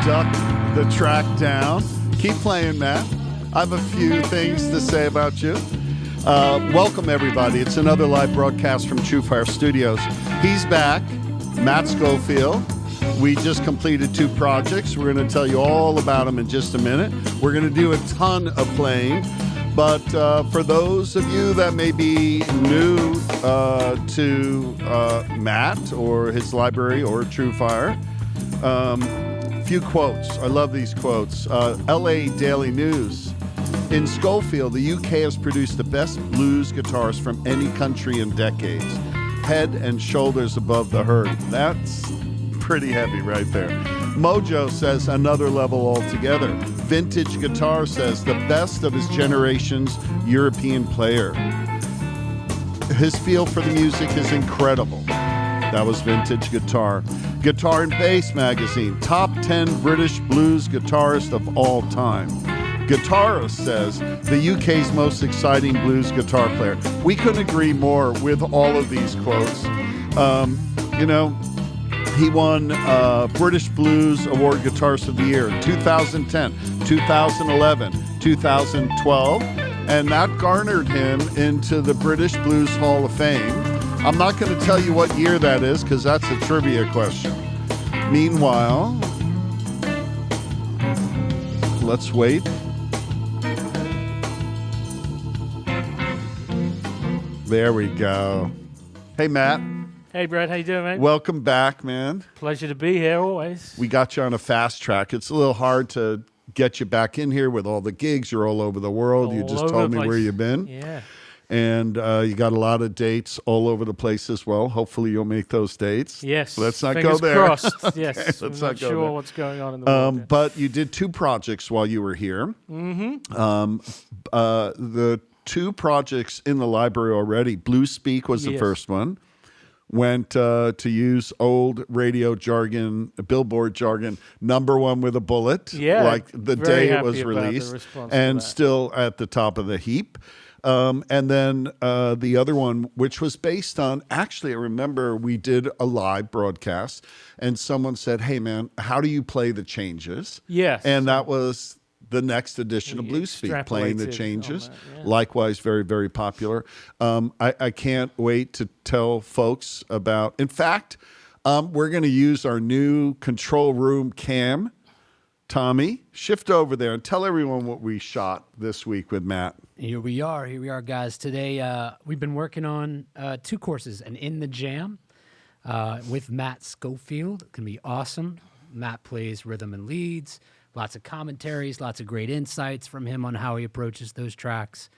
duck the track down. Keep playing, Matt. I have a few things to say about you. Welcome, everybody. It's another live broadcast from TrueFire Studios. He's back, Matt Schofield. We just completed 2 projects. We're going to tell you all about them in just a minute. We're going to do a ton of playing. But for those of you that may be new to Matt or his library or TrueFire, few quotes. I love these quotes. LA Daily News. In Schofield, the UK has produced the best blues guitars from any country in decades. Head and shoulders above the herd. That's pretty heavy right there. Mojo says another level altogether. Vintage Guitar says the best of his generation's European player. His feel for the music is incredible. That was Vintage Guitar. Guitar and Bass Magazine, top 10 British blues guitarist of all time. Guitarist says the UK's most exciting blues guitar player. We couldn't agree more with all of these quotes. He won British Blues Award Guitarist of the Year in 2010, 2011, 2012, and that garnered him into the British Blues Hall of Fame. I'm not going to tell you what year that is because that's a trivia question. Meanwhile, let's wait. There we go. Hey, Matt. Hey, Brad. How you doing, mate? Welcome back, man. Pleasure to be here, always. We got you on a fast track. It's a little hard to get you back in here with all the gigs. You're all over the world. You just told me where you've been. Yeah. And you got a lot of dates all over the place as well. Hopefully you'll make those dates. Yes. Let's not Fingers go there. Crossed. Okay, Yes. let's I'm not not go sure there. what's going on in the world. But you did 2 projects while you were here. Mm-hmm. The 2 projects in the library already. Blue Speak was the first one. Went to use old radio jargon, Billboard jargon, #1 with a bullet, like the day it was released, and still at the top of the heap. And then the other one, which was based on, actually, I remember we did a live broadcast, and someone said, hey, man, how do you play the changes? Yes. And that was the next edition of Blue Speak, playing the changes. Likewise, very, very popular. I can't wait to tell folks about, in fact, we're going to use our new control room cam. Tommy, shift over there and tell everyone what we shot this week with Matt. Here we are, guys. Today, we've been working on 2 courses, and In the Jam with Matt Schofield. It can be awesome. Matt plays rhythm and leads. Lots of commentaries, lots of great insights from him on how he approaches those tracks.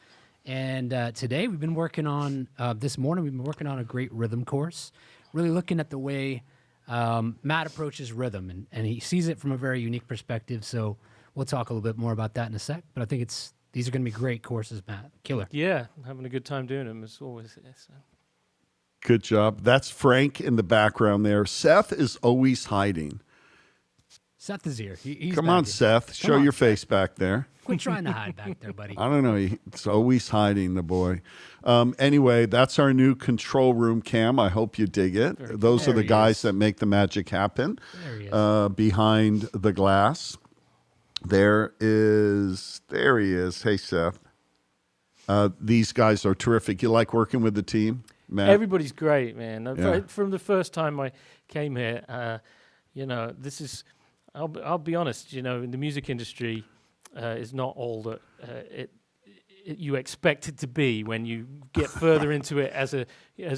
And today we've been working on, this morning we've been working on a great rhythm course, really looking at the way Matt approaches rhythm, and he sees it from a very unique perspective. So we'll talk a little bit more about that in a sec. But I think these are going to be great courses, Matt. Killer. Yeah, having a good time doing them as always. So. Good job. That's Frank in the background there. Seth is always hiding. Seth is here. He's Come on, here. Seth. Show your face back there. Quit trying to hide back there, buddy. I don't know. He's always hiding, the boy. Anyway, that's our new control room cam. I hope you dig it. Those are the guys that make the magic happen behind the glass. There he is. Hey, Seth. These guys are terrific. You like working with the team, Matt? Everybody's great, man. Yeah. From the first time I came here, this is... I'll be honest, in the music industry is not all that you expect it to be when you get further into it as a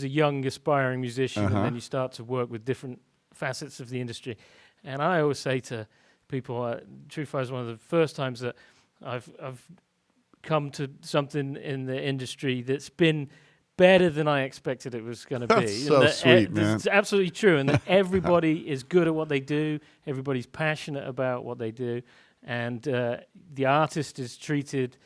young aspiring musician, and then you start to work with different facets of the industry. And I always say to people, TrueFire is one of the first times that I've come to something in the industry that's been better than I expected it was going to be. That's so sweet, man. It's absolutely true. And that everybody is good at what they do. Everybody's passionate about what they do. And the artist is treated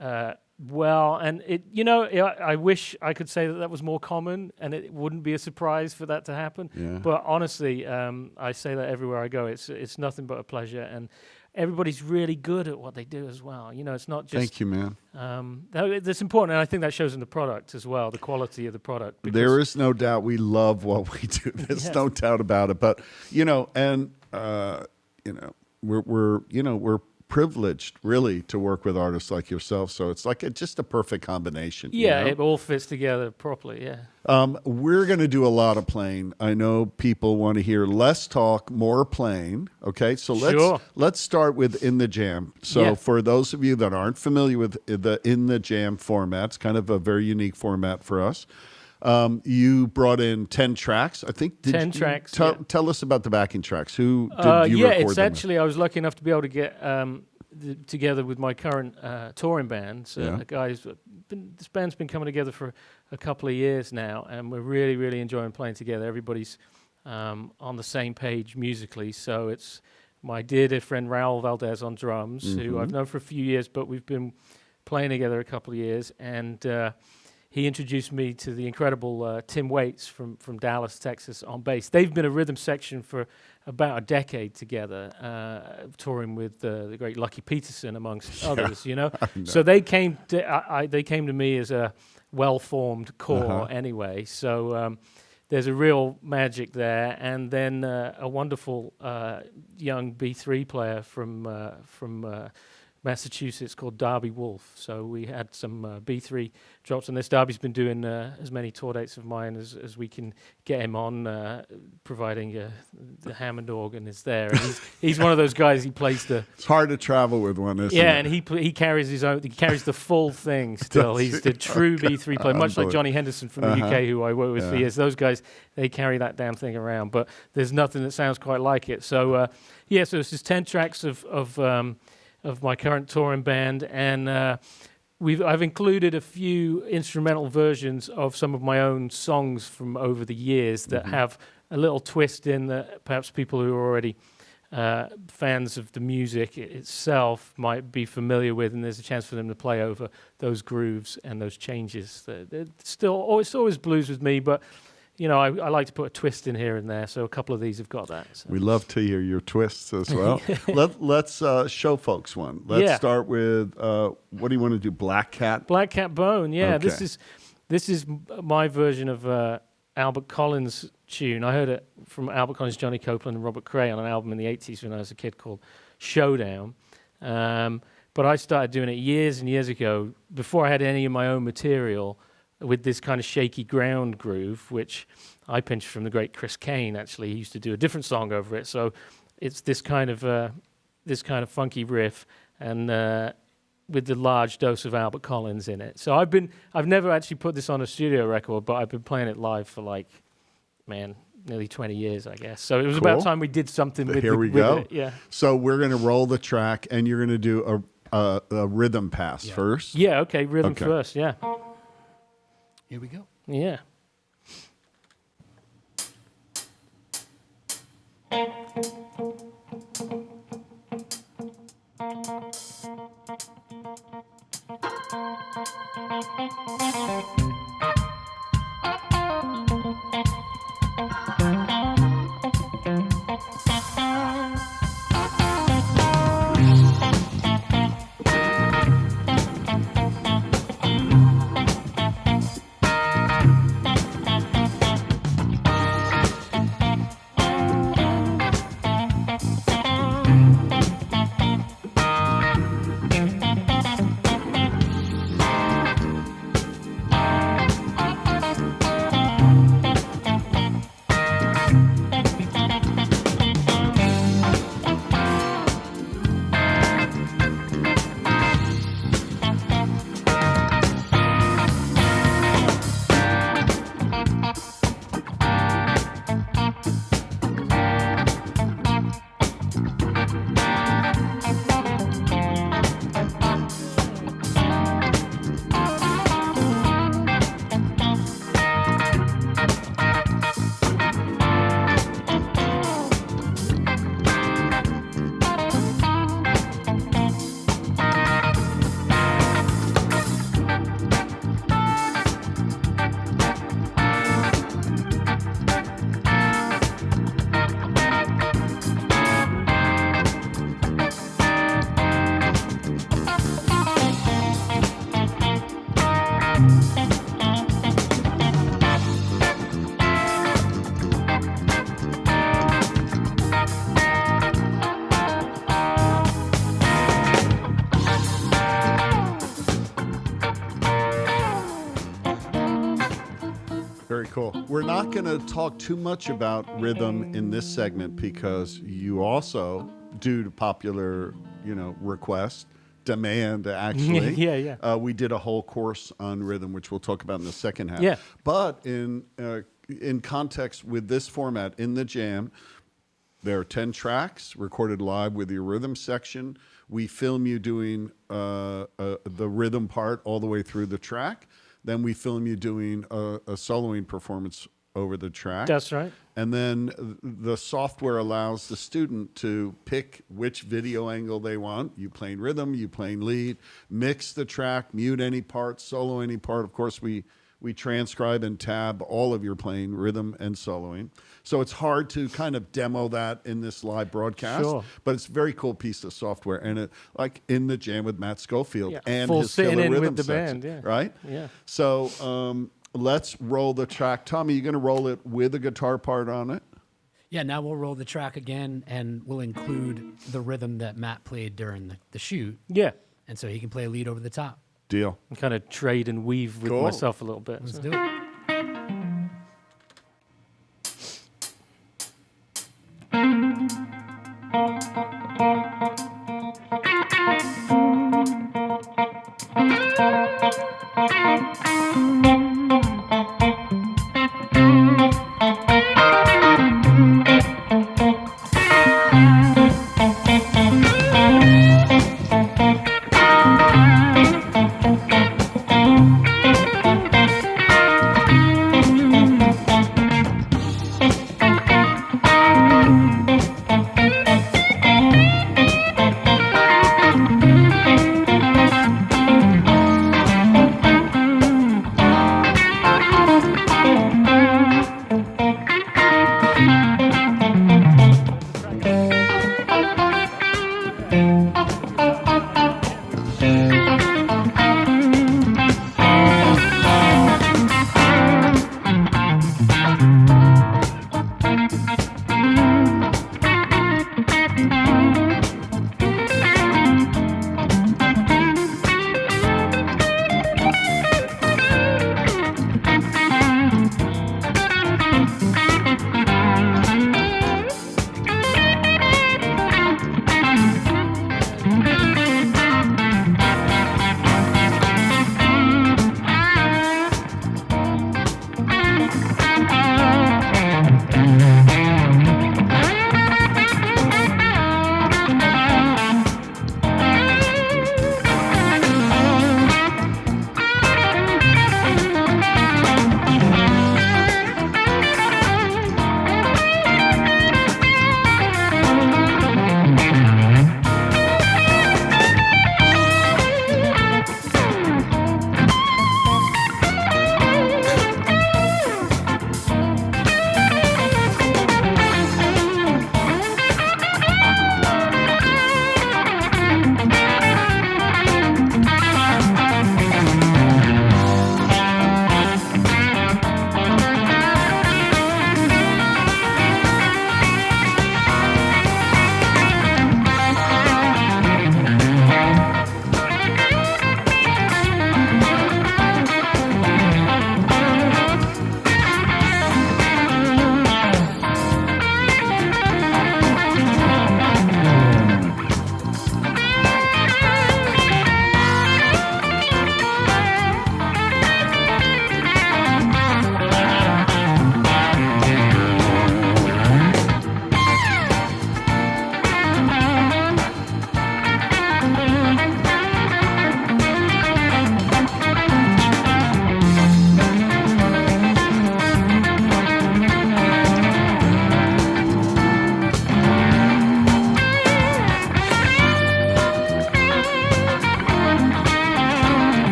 well. And, I wish I could say that was more common and it wouldn't be a surprise for that to happen. Yeah. But honestly, I say that everywhere I go. It's nothing but a pleasure. And everybody's really good at what they do as well. It's not just... Thank you, man. That's important, and I think that shows in the product as well, the quality of the product. There is no doubt we love what we do. There's no doubt about it. But, we're privileged really to work with artists like yourself. So it's like just a perfect combination. Yeah, you know? it all fits together properly. Yeah. We're going to do a lot of playing. I know people want to hear less talk, more playing. Okay, so Sure. let's start with In the Jam. So Yeah. for those of you that aren't familiar with the In the Jam format, it's kind of a very unique format for us. You brought in 10 tracks, I think. 10 tracks, yeah. Tell us about the backing tracks. Who did you record it's them actually, I was lucky enough to be able to get together with my current touring band. So Yeah. the guys, this band's been coming together for a couple of years now, and we're really, really enjoying playing together. Everybody's on the same page musically. So it's my dear friend Raul Valdez on drums, who I've known for a few years, but we've been playing together a couple of years, and he introduced me to the incredible Tim Waits from Dallas, Texas, on bass. They've been a rhythm section for about a decade together, touring with the great Lucky Peterson, amongst others. You know, so they came to me as a well-formed core anyway. So there's a real magic there, and then a wonderful young B3 player from Massachusetts called Darby Wolf. So we had some B3 drops on this. Darby's been doing as many tour dates of mine as we can get him on, providing the Hammond organ is there. And he's one of those guys. He plays the. It's hard to travel with one, isn't it? Yeah, and he carries his own. He carries the full thing still. He's the true B3 player, much like Johnny Henderson from the UK, who I work with for years. Those guys, they carry that damn thing around. But there's nothing that sounds quite like it. So so it's just 10 tracks of my current touring band, and I've included a few instrumental versions of some of my own songs from over the years that have a little twist in that perhaps people who are already fans of the music itself might be familiar with, and there's a chance for them to play over those grooves and those changes. It's always blues with me, but you know, I like to put a twist in here and there, so a couple of these have got that. So. We love to hear your twists as well. Let's show folks one. Let's start with, what do you want to do, Black Cat? Black Cat Bone, yeah. Okay. This is my version of Albert Collins' tune. I heard it from Albert Collins, Johnny Copeland, and Robert Cray on an album in the 80s when I was a kid called Showdown. But I started doing it years and years ago, before I had any of my own material, with this kind of shaky ground groove, which I pinched from the great Chris Kane. Actually, he used to do a different song over it. So it's this kind of funky riff, and with the large dose of Albert Collins in it. So I've never actually put this on a studio record, but I've been playing it live for nearly 20 years, I guess. So it was about time we did something with it. Here we go. It, yeah. So we're going to roll the track, and you're going to do a rhythm pass first. Yeah. Okay. Rhythm first. Yeah. Here we go. Yeah. We're not going to talk too much about rhythm in this segment because you also, due to popular, request, demand actually. Yeah. We did a whole course on rhythm, which we'll talk about in the second half. Yeah. But in context with this format, in the jam, there are 10 tracks recorded live with your rhythm section. We film you doing the rhythm part all the way through the track. Then we film you doing a soloing performance over the track. That's right. And then the software allows the student to pick which video angle they want. You playing rhythm, you playing lead, mix the track, mute any part, solo any part. Of course, we transcribe and tab all of your playing rhythm and soloing. So it's hard to kind of demo that in this live broadcast. Sure. But it's a very cool piece of software. And it, like in the jam with Matt Schofield and full his killer sitting in rhythm with the section, band, right? Yeah. So let's roll the track. Tommy, you going to roll it with a guitar part on it? Yeah, now we'll roll the track again, and we'll include the rhythm that Matt played during the shoot. Yeah. And so he can play a lead over the top. Deal. And kind of trade and weave with Cool. myself a little bit. Let's so. do it.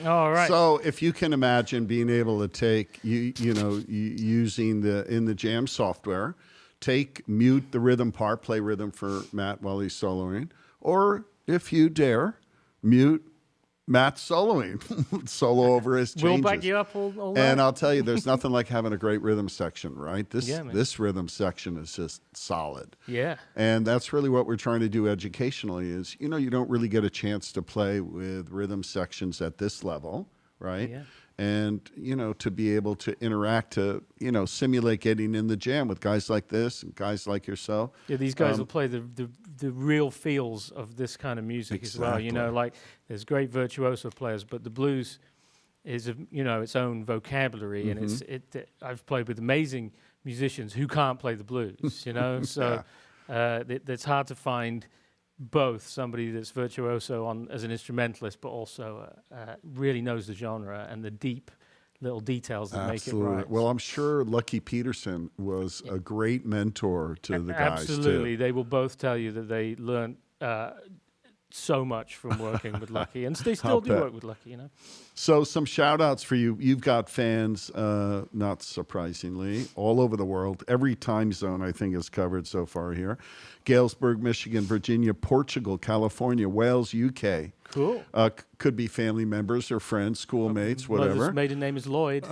All right. So if you can imagine being able to take, using the In the Jam software, mute the rhythm part, play rhythm for Matt while he's soloing, or if you dare, mute Matt soloing, solo over his changes. We'll back you up all And that. I'll tell you, there's nothing like having a great rhythm section, right? Yeah, man. This rhythm section is just solid. Yeah. And that's really what we're trying to do educationally is, you don't really get a chance to play with rhythm sections at this level, right? Yeah. And, to be able to interact, to, simulate getting in the jam with guys like this and guys like yourself. Yeah, these guys will play the real feels of this kind of music as well. Like there's great virtuoso players, but the blues is its own vocabulary, and I've played with amazing musicians who can't play the blues. So it's hard to find both somebody that's virtuoso as an instrumentalist, but also really knows the genre and the deep little details that Absolutely. make it right. Well, I'm sure Lucky Peterson was a great mentor to the guys Absolutely. too. They will both tell you that they learned so much from working with Lucky, and they still do bet. work with Lucky, So some shout outs for you. You've got fans, not surprisingly, all over the world. Every time zone, I think, is covered so far here. Galesburg, Michigan, Virginia, Portugal, California, Wales, UK. Cool. Could be family members or friends, schoolmates, whatever. Mother's maiden name is Lloyd.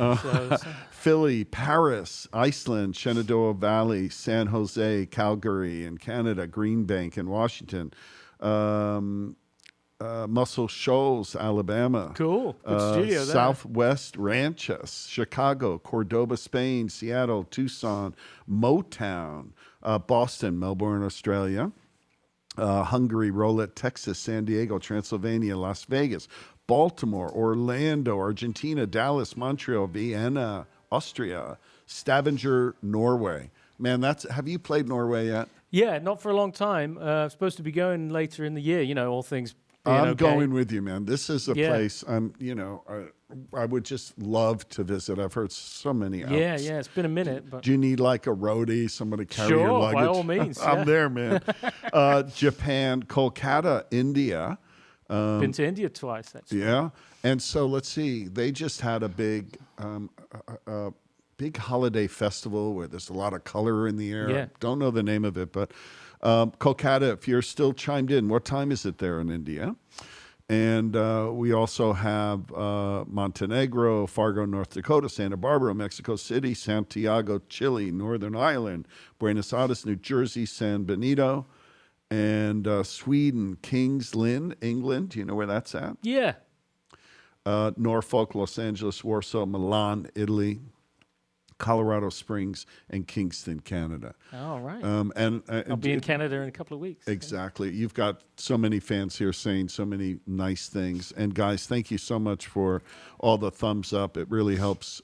Philly, Paris, Iceland, Shenandoah Valley, San Jose, Calgary in Canada, Green Bank in Washington, Muscle Shoals, Alabama. Cool. Good studio there. Southwest Ranches, Chicago, Cordoba, Spain, Seattle, Tucson, Motown, Boston, Melbourne, Australia, Hungary, Rolette, Texas, San Diego, Transylvania, Las Vegas, Baltimore, Orlando, Argentina, Dallas, Montreal, Vienna, Austria, Stavanger, Norway. Man, have you played Norway yet? Yeah, not for a long time. Supposed to be going later in the year, all things I'm okay. going with you, man. This is a place I would just love to visit. I've heard so many. Yeah, it's been a minute. But do you need like a roadie, somebody carry your luggage? By all means. I'm there, man. Japan, Kolkata, India. Been to India twice, actually. Yeah, and so let's see. They just had a big holiday festival where there's a lot of color in the air. Yeah. Don't know the name of it, but Kolkata, if you're still chimed in, what time is it there in India? And we also have Montenegro, Fargo, North Dakota, Santa Barbara, Mexico City, Santiago, Chile, Northern Ireland, Buenos Aires, New Jersey, San Benito, and Sweden, Kings Lynn, England. Do you know where that's at? Yeah. Norfolk, Los Angeles, Warsaw, Milan, Italy, Colorado Springs, and Kingston, Canada. All right. And I'll be in Canada in a couple of weeks. Exactly. You've got so many fans here saying so many nice things. And guys, thank you so much for all the thumbs up. It really helps,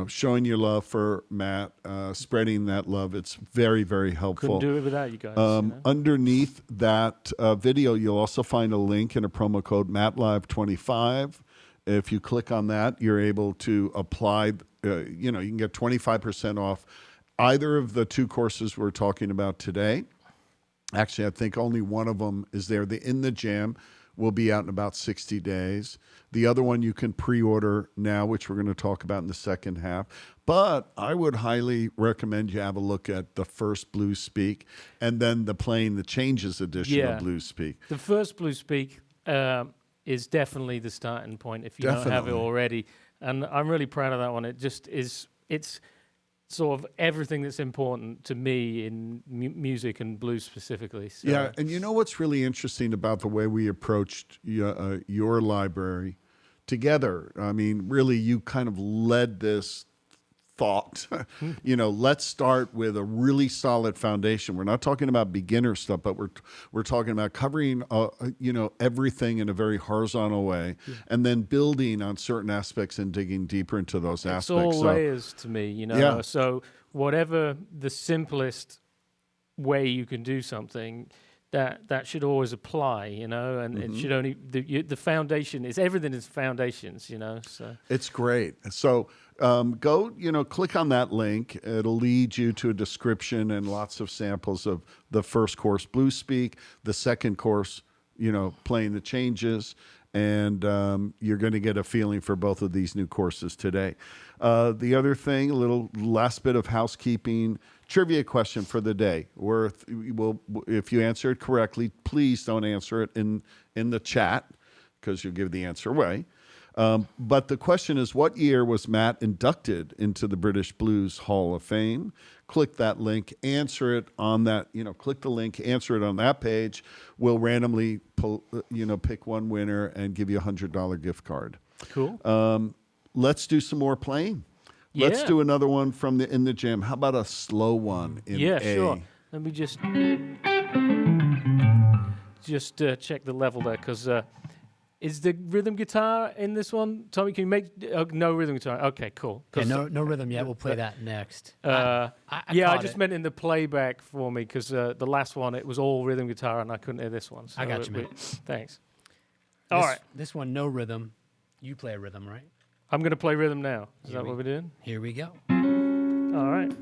showing your love for Matt, spreading that love. It's very, very helpful. Couldn't do it without you guys. Underneath that video, you'll also find a link and a promo code MattLive25. If you click on that, you're able to apply. You can get 25% off either of the two courses we're talking about today. Actually, I think only one of them is there. The In the Jam will be out in about 60 days. The other one you can pre-order now, which we're going to talk about in the second half. But I would highly recommend you have a look at the first Blues Speak and then the Playing the Changes edition of Blues Speak. The first Blues Speak is definitely the starting point if you don't have it already. And I'm really proud of that one. It just is, it's sort of everything that's important to me in music and blues specifically. So. Yeah, and you know what's really interesting about the way we approached your library together? I mean, really, you kind of led this thought. Let's start with a really solid foundation. We're not talking about beginner stuff, but we're talking about covering everything in a very horizontal way, and then building on certain aspects and digging deeper into those aspects. It's all layers to me, Yeah. So whatever the simplest way you can do something, that should always apply, and it should only the foundation is everything is foundations, So it's great. So go, click on that link. It'll lead you to a description and lots of samples of the first course, Blues Speak, the second course, Playing the Changes, and you're going to get a feeling for both of these new courses today. The other thing, a little last bit of housekeeping, trivia question for the day. If you answer it correctly, please don't answer it in the chat because you'll give the answer away. But the question is, what year was Matt inducted into the British Blues Hall of Fame? Click that link, answer it on that, click the link, answer it on that page. We'll randomly pick one winner and give you a $100 gift card. Cool. Let's do some more playing. Yeah. Let's do another one from In the Jam. How about a slow one in A? Sure. Let me just check the level there, because is the rhythm guitar in this one? Tommy, can you make no rhythm guitar? Okay, cool. Yeah, no rhythm yet. We'll play that next. I caught just it. meant in the playback for me, because the last one, it was all rhythm guitar, and I couldn't hear this one. So I got you, man. Thanks. All right. This one, no rhythm. You play a rhythm, right? I'm going to play rhythm now. Is that what we're doing? Here we go. All right.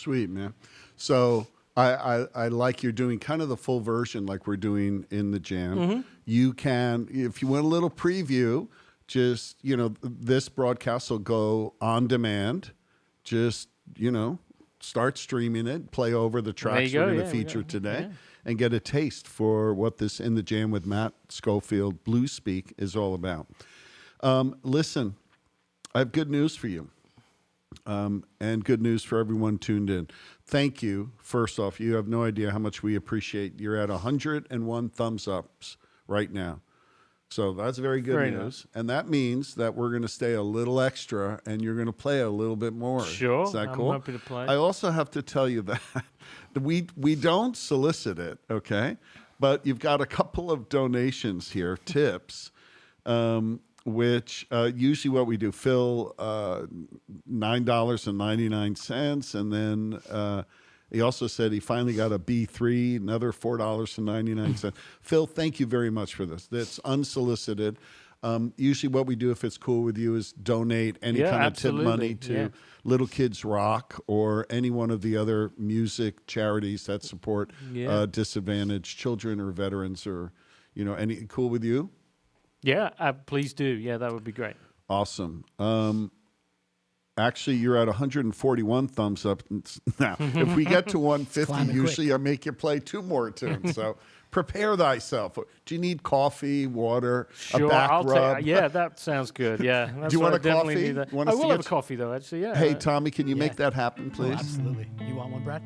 Sweet, man. So I like you're doing kind of the full version like we're doing in the jam. You can, if you want a little preview, just, this broadcast will go on demand. Just, start streaming it, play over the tracks we're going to feature today, and get a taste for what this In the Jam with Matt Schofield Blues Speak is all about. Listen, I have good news for you. And good news for everyone tuned in. Thank you. First off, you have no idea how much we appreciate. You're at 101 thumbs ups right now. So that's very good news. Nice. And that means that we're going to stay a little extra and you're going to play a little bit more. Sure. Is that cool? I'm happy to play. I also have to tell you that we don't solicit it, okay? But you've got a couple of donations here, tips. Which usually what we do, Phil, $9.99, and then he also said he finally got a B3, another $4.99. Phil, thank you very much for this. That's unsolicited. Usually what we do, if it's cool with you, is donate any kind of tip money to Little Kids Rock or any one of the other music charities that support disadvantaged children or veterans or, any cool with you? Yeah, please do. Yeah, that would be great. Awesome. Actually, you're at 141 thumbs up now. If we get to 150, usually I make you play 2 more tunes. So prepare thyself. Do you need coffee, water, sure, a back rub? Yeah, that sounds good. Yeah. Do you want a coffee? I will have a coffee, though, actually. Yeah. Hey, Tommy, can you make that happen, please? Oh, absolutely. You want one, Brad?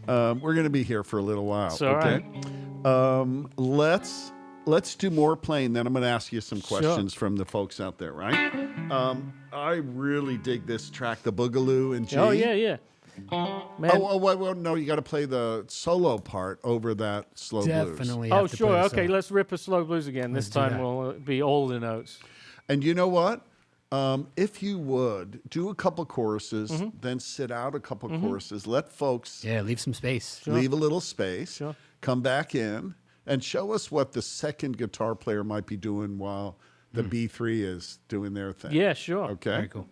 We're going to be here for a little while. So, okay. Let's do more playing, then I'm going to ask you some questions from the folks out there, right? I really dig this track, the Boogaloo in G. Oh, yeah. Man. Well, no, you got to play the solo part over that slow blues. Definitely. Oh, sure. Okay, let's rip a slow blues again. This time we'll be all the notes. And you know what? If you would, do a couple choruses, then sit out a couple choruses. Let folks... Yeah, leave some space. Leave a little space. Sure. Come back in. And show us what the second guitar player might be doing while the B3 is doing their thing. Yeah, sure. Okay. Very cool.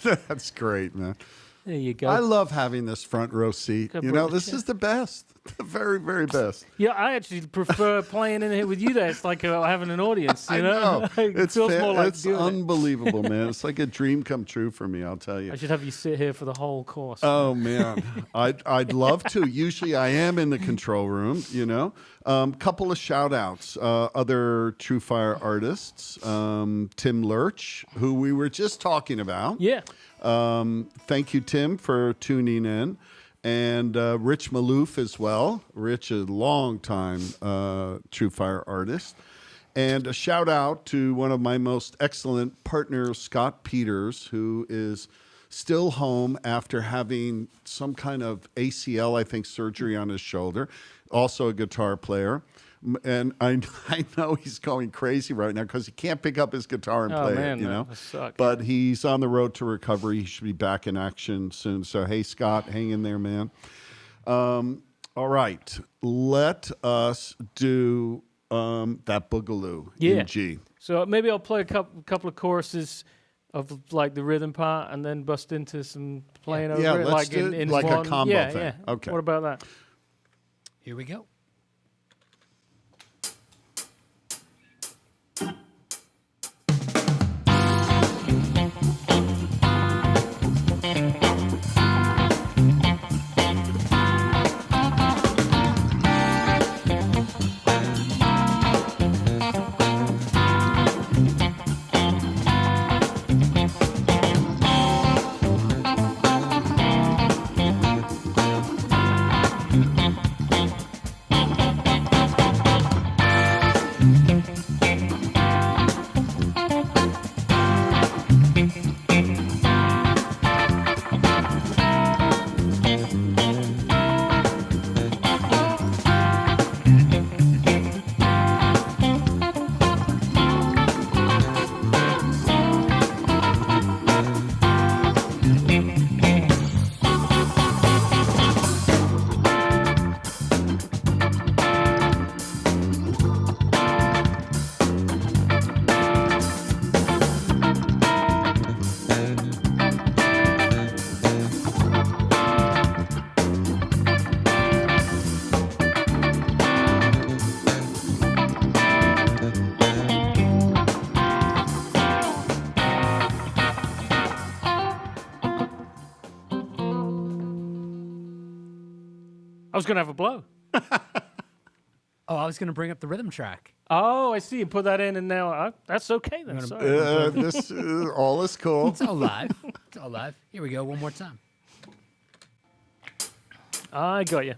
That's great, man. There you go. I love having this front row seat. Go You know, British, this yeah. is the best. The very, very best. Yeah, I actually prefer playing in here with you there. It's like having an audience, you know? It feels more like it's doing it. unbelievable, man. It's like a dream come true for me, I'll tell you. I should have you sit here for the whole course. Oh man, I'd lurch to. Usually, I am in the control room. You know, couple of shout outs. Other TrueFire artists, Tim Lurch, who we were just talking about. Yeah. Thank you, Tim, for tuning in, and Rich Malouf as well. Rich, a long time TrueFire artist. And a shout out to one of my most excellent partners, Scott Peters, who is still home after having some kind of ACL, I think, surgery on his shoulder. Also a guitar player. And I know he's going crazy right now because he can't pick up his guitar and play man, it, you know. that sucks. But he's on the road to recovery. He should be back in action soon. So, hey, Scott, hang in there, man. All right. Let us do that Boogaloo in G. So maybe I'll play a couple of choruses of like the rhythm part and then bust into some playing over Yeah, it. let's like do in like a one. combo yeah, thing. Yeah. Okay. What about that? Here we go. I was going to have a blow. Oh, I was going to bring up the rhythm track. Oh, I see. You put that in, and now that's okay then. Sorry. This all is cool. It's all live. It's all live. Here we go. One more time. I got you.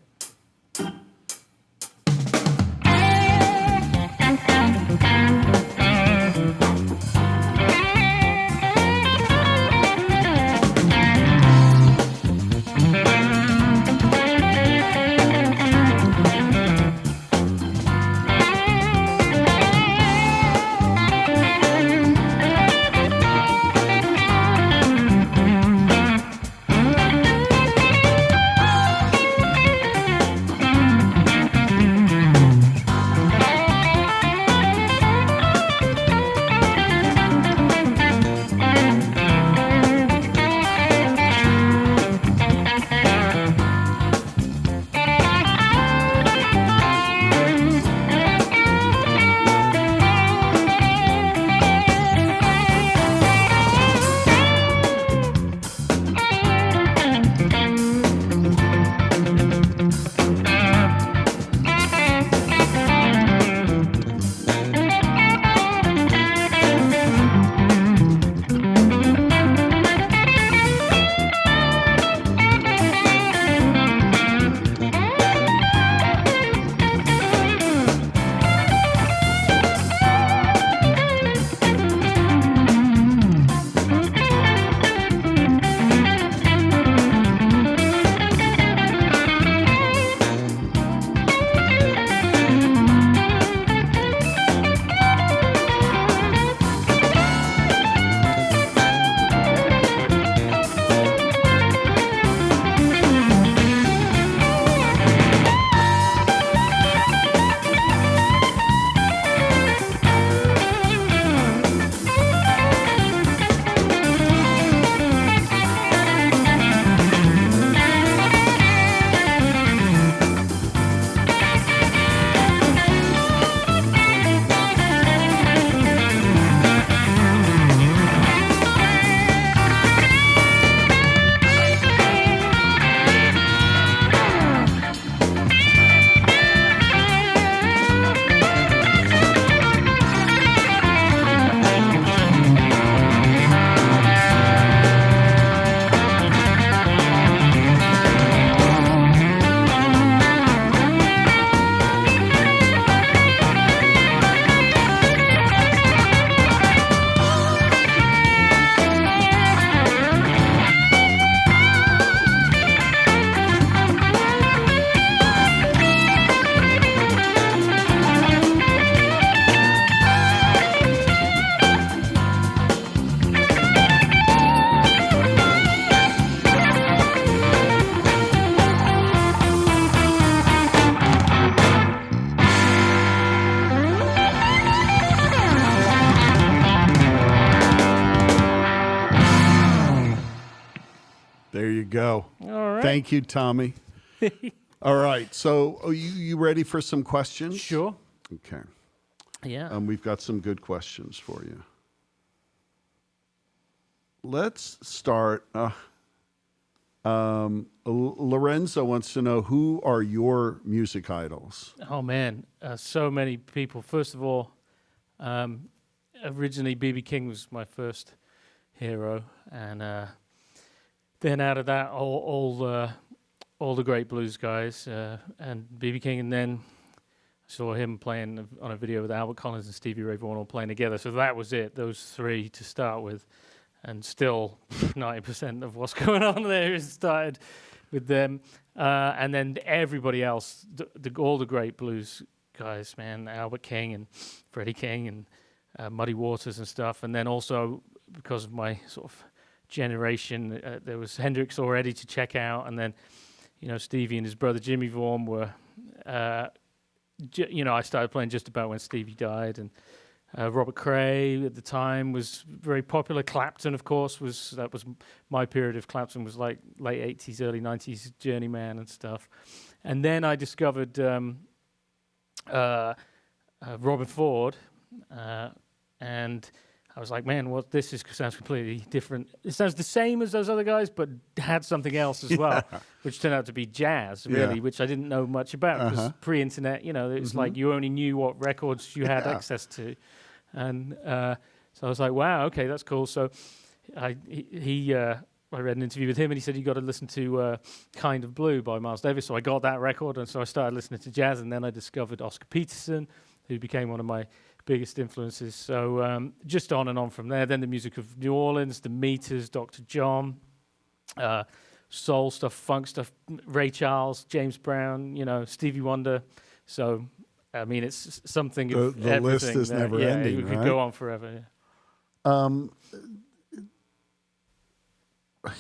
There you go. All right. Thank you, Tommy. All right. So, are you ready for some questions? Sure. Okay. Yeah. We've got some good questions for you. Let's start. Lorenzo wants to know, who are your music idols? Oh man, so many people. First of all, originally B.B. King was my first hero, and then out of that, all the great blues guys and B.B. King, and then I saw him playing on a video with Albert Collins and Stevie Ray Vaughan all playing together. So that was it, those three to start with, and still 90% of what's going on there is started with them. And then everybody else, all the great blues guys, man, Albert King and Freddie King and Muddy Waters and stuff. And then also, because of my sort of generation, there was Hendrix already to check out. And then, Stevie and his brother Jimmy Vaughan were, I started playing just about when Stevie died. And Robert Cray at the time was very popular. Clapton, of course, was my period of Clapton, was like late 80s, early 90s, Journeyman and stuff. And then I discovered Robin Ford, and I was like, man, sounds completely different. It sounds the same as those other guys, but had something else as well, which turned out to be jazz, really, which I didn't know much about, because pre-internet, it's like you only knew what records you had access to. And so I was like, wow, okay, that's cool. So I read an interview with him, and he said, you got to listen to Kind of Blue by Miles Davis. So I got that record, and so I started listening to jazz, and then I discovered Oscar Peterson, who became one of my biggest influences. So just on and on from there. Then the music of New Orleans, the Meters, Dr. John, soul stuff, funk stuff, Ray Charles, James Brown, Stevie Wonder. So, I mean, it's something of the everything. list is never ending, we could go on forever. Yeah.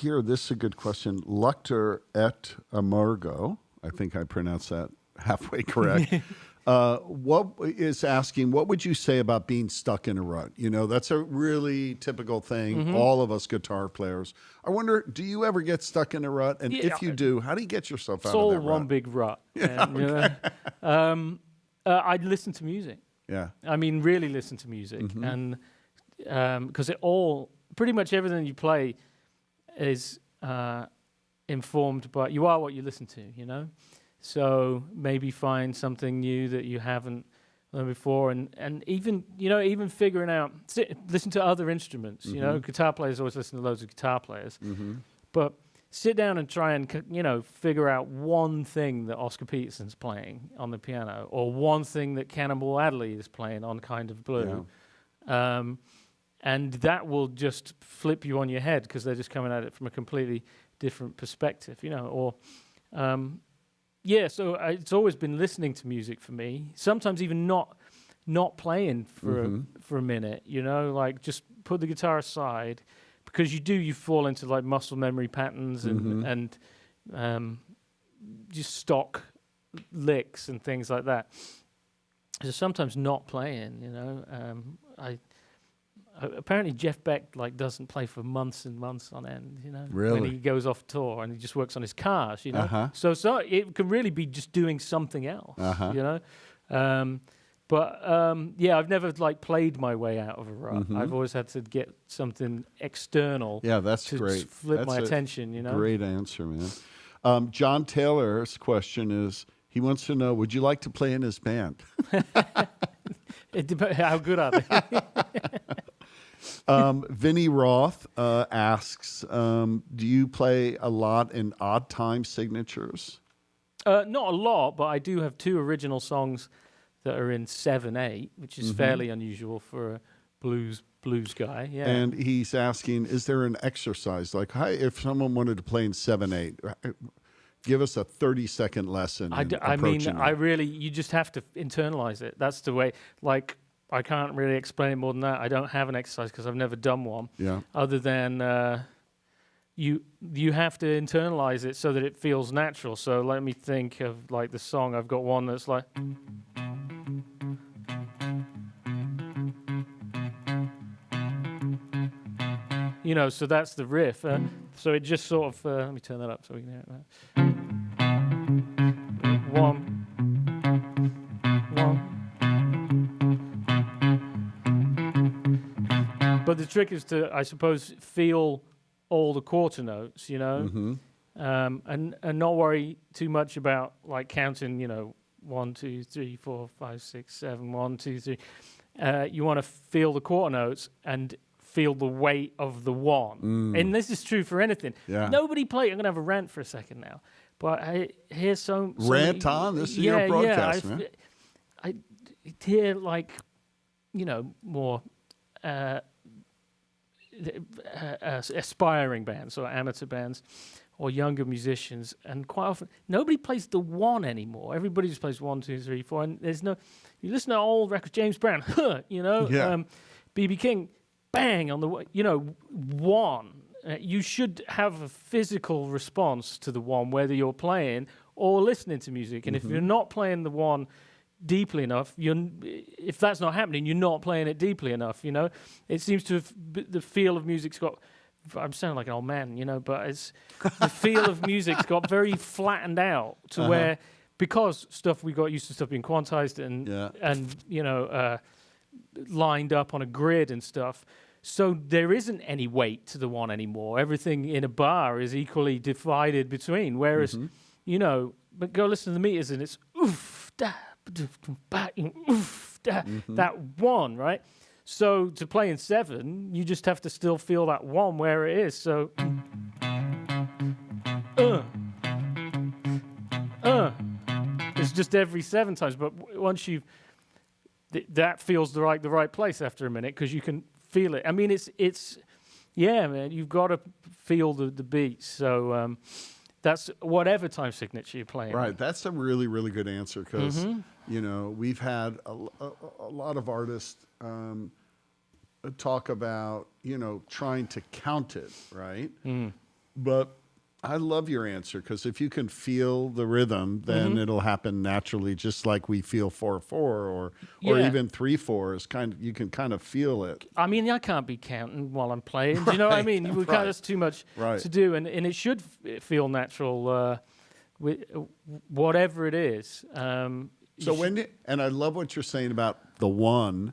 Here, this is a good question. Luctor et Amargo, I think I pronounced that halfway correct. What is asking, what would you say about being stuck in a rut? That's a really typical thing. All of us guitar players. I wonder, do you ever get stuck in a rut? And if you do, how do you get yourself out of that rut? It's all one big rut. I listen to music. Yeah. I mean, really listen to music. And because pretty much everything you play is informed by, you are what you listen to, So maybe find something new that you haven't learned before, and even figuring out, listen to other instruments. Guitar players always listen to loads of guitar players, but sit down and try and figure out one thing that Oscar Peterson's playing on the piano, or one thing that Cannonball Adderley is playing on Kind of Blue. Yeah. And that will just flip you on your head, because they're just coming at it from a completely different perspective, So it's always been listening to music for me. Sometimes even not playing for a minute, like just put the guitar aside, because you fall into like muscle memory patterns and just stock licks and things like that. So sometimes not playing, apparently Jeff Beck doesn't play for months and months on end, Really? when he goes off tour, and he just works on his cars, So it can really be just doing something else, I've never played my way out of a rut. I've always had to get something external. Yeah, that's to great. Flip my attention, Great answer, man. John Taylor's question is, he wants to know, would you like to play in his band? It depends. How good are they? Vinny Roth asks, do you play a lot in odd time signatures? Not a lot, but I do have 2 original songs that are in 7/8, which is fairly unusual for a blues guy. Yeah. And he's asking, is there an exercise? Like, hi, if someone wanted to play in 7/8, give us a 30-second lesson. You just have to internalize it. That's the way. I can't really explain it more than that. I don't have an exercise because I've never done one. Yeah. Other than you have to internalize it so that it feels natural. So let me think of the song. I've got one that's like. So that's the riff. So it just sort of, let me turn that up so we can hear it. One. But the trick is to, I suppose, feel all the quarter notes, you know, and not worry too much about like counting, you know, 1, 2, 3, 4, 5, 6, 7, 1, 2, 3. You want to feel the quarter notes and feel the weight of the one. And this is true for anything. Yeah. Nobody play. I'm going to have a rant for a second now. But I hear so Rant many, on? This is your broadcast, man. I hear like, you know, more aspiring bands or amateur bands or younger musicians, and quite often nobody plays the one anymore. Everybody just plays 1, 2, 3, 4, and there's no. You listen to old records, James Brown, you know, B.B. King, bang on the, you know, one. You should have a physical response to the one, whether you're playing or listening to music. And if you're not playing the one deeply enough, if that's not happening, you're not playing it deeply enough, you know. It seems to have, the feel of music's got, I'm sounding like an old man, you know, but it's, the feel of music's got very flattened out to where, because we got used to stuff being quantized and you know, lined up on a grid and stuff, so there isn't any weight to the one anymore. Everything in a bar is equally divided between, whereas, you know, but go listen to the meters and it's oof, da, oof, da, that one, right? So to play in 7, you just have to still feel that one where it is. So, it's just every 7 times. But once that feels the right place after a minute because you can feel it. I mean, it's yeah, man. You've got to feel the beats. So that's whatever time signature you're playing. Right. That's a really, really good answer because you know, we've had a lot of artists talk about, you know, trying to count it, right? But I love your answer because if you can feel the rhythm, then it'll happen naturally, just like we feel 4/4 or even 3/4 is kind of, you can kind of feel it. I mean, I can't be counting while I'm playing. Do you know what I mean? We can't. That's too much to do, and it should feel natural, with whatever it is. So and I love what you're saying about the one.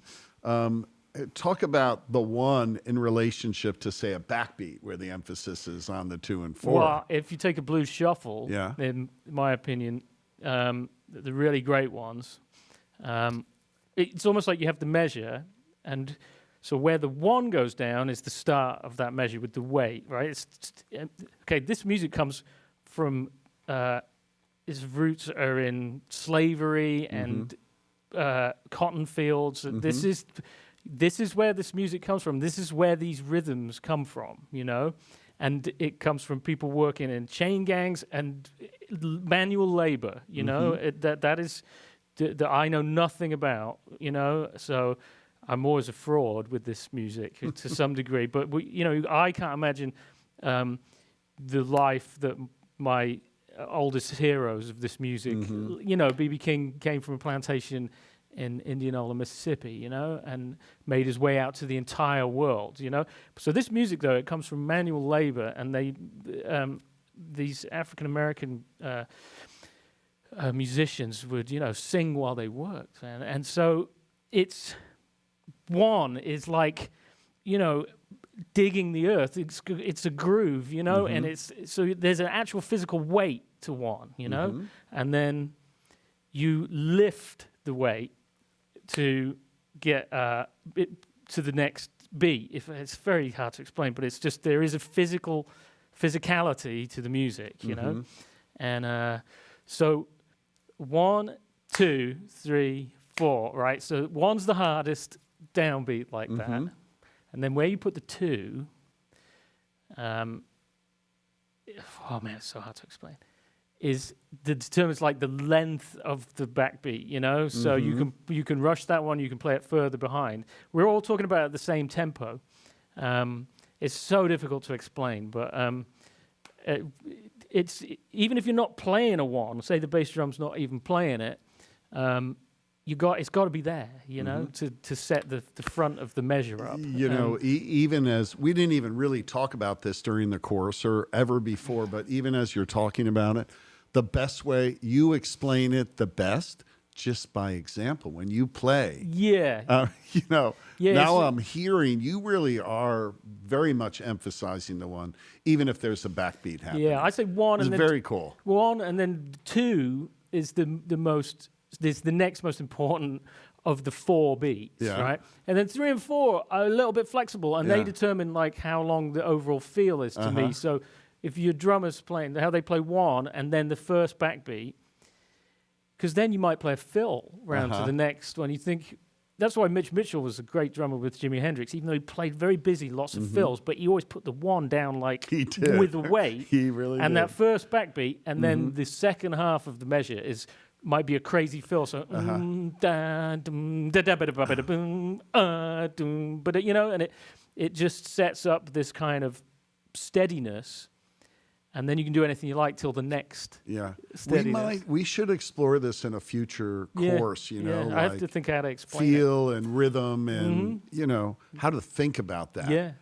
Talk about the one in relationship to, say, a backbeat where the emphasis is on the 2 and 4. Well, if you take a blues shuffle, in my opinion, the really great ones, it's almost like you have the measure, and so where the 1 goes down is the start of that measure with the weight, right? Okay, this music comes from, its roots are in slavery and cotton fields. This is where this music comes from. This is where these rhythms come from, you know? And it comes from people working in chain gangs and manual labor, you know? That is that I know nothing about, you know? So I'm always a fraud with this music to some degree. But, you know, I can't imagine the life that my oldest heroes of this music, you know, B.B. King came from a plantation in Indianola, Mississippi, you know, and made his way out to the entire world, you know. So this music, though, it comes from manual labor, and these African American musicians would, you know, sing while they worked, and so it's one is like, you know, digging the earth. It's a groove, you know, and it's so there's an actual physical weight to one, you know, and then you lift the weight to get it to the next beat. If it's very hard to explain, but it's just there is a physicality to the music, you know, and so 1, 2, 3, 4, right? So 1's the hardest downbeat like that, and then where you put the 2, oh man, it's so hard to explain. Is determines like the length of the backbeat, you know. So you can rush that one, you can play it further behind. We're all talking about at the same tempo. It's so difficult to explain, but it's even if you're not playing a 1, say the bass drum's not even playing it, it's got to be there, you know, to set the front of the measure up. You know, even as we didn't even really talk about this during the course or ever before, but even as you're talking about it, the best way you explain it the best just by example when you play. Yeah. You know, Yeah, now I'm hearing you really are very much emphasizing the one, even if there's a backbeat happening. Yeah, I say one, It's and then very cool. one, and then two is the most. Is the next most important of the 4 beats, Yeah. right? And then 3 and 4 are a little bit flexible, and Yeah. they determine like how long the overall feel is to me. So if your drummer's playing, how they play 1 and then the first backbeat, because then you might play a fill round to the next one. You think that's why Mitch Mitchell was a great drummer with Jimi Hendrix, even though he played very busy, lots of fills, but he always put the 1 down like He did. with the weight. He really and did. that first backbeat, and then the second half of the measure might be a crazy fill. So da, dum, da, da, ba, da, ba, da, boom, dum, but you know, and it just sets up this kind of steadiness, and then you can do anything you like till the next. Yeah. Steadiness. We should explore this in a future course, you know, Yeah, I have like to think how to explain it. feel and rhythm and, you know, how to think about that. Yeah.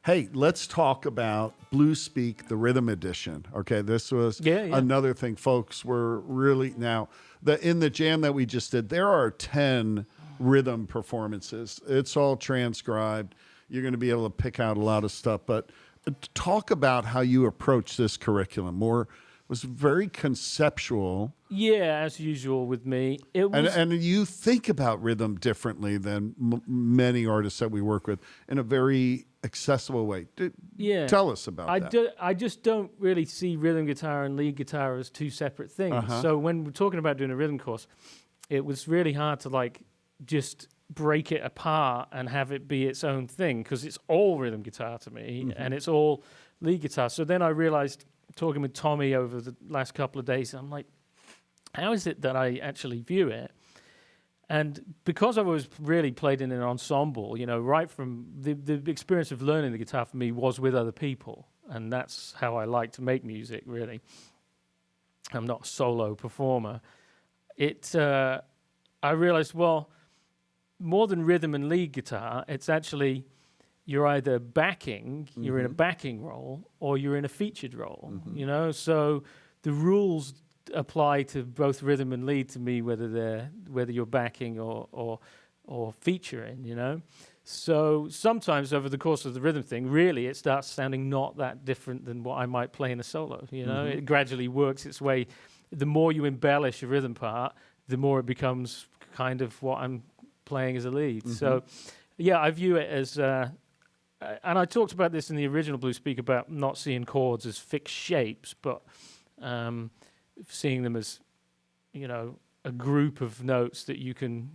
Hey, let's talk about Blue Speak, the Rhythm Edition. Okay, this was another thing folks were really, now, in the jam that we just did, there are 10 rhythm performances. It's all transcribed. You're going to be able to pick out a lot of stuff, but talk about how you approach this curriculum. Was very conceptual. Yeah, as usual with me. It was, And you think about rhythm differently than many artists that we work with in a very accessible way. Tell us about that. I just don't really see rhythm guitar and lead guitar as two separate things. So when we're talking about doing a rhythm course, it was really hard to like just break it apart and have it be its own thing, because it's all rhythm guitar to me and it's all lead guitar. So then I realized, talking with Tommy over the last couple of days, I'm like, how is it that I actually view it? And because I was really played in an ensemble, you know, right from the experience of learning the guitar for me was with other people. And that's how I like to make music, really. I'm not a solo performer. I realized, well, more than rhythm and lead guitar, it's actually you're either backing, you're in a backing role, or you're in a featured role, you know? So the rules apply to both rhythm and lead to me, whether you're backing or featuring, you know? So sometimes over the course of the rhythm thing, really it starts sounding not that different than what I might play in a solo, you know? It gradually works its way. The more you embellish a rhythm part, the more it becomes kind of what I'm playing as a lead. So yeah, I view it as... and I talked about this in the original Blue Speak about not seeing chords as fixed shapes, but seeing them as, you know, a group of notes that you can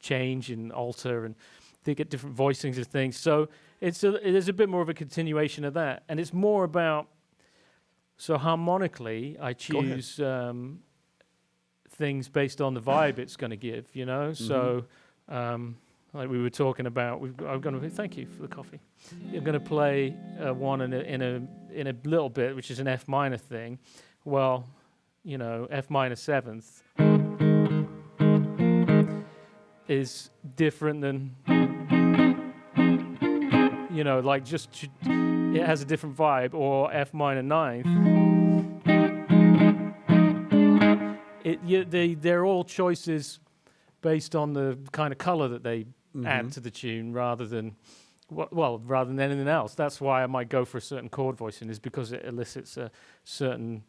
change and alter, and they get different voicings of things. So it is a bit more of a continuation of that, and it's more about. So harmonically, I choose things based on the vibe it's going to give, you know. So. Like we were talking about, I'm going to thank you for the coffee. You're going to play one in a little bit, which is an F minor thing. Well, you know, F minor 7th is different than, you know, like just it has a different vibe. Or F minor 9th. They're all choices based on the kind of color that they add to the tune, rather than anything else. That's why I might go for a certain chord voicing, is because it elicits a certain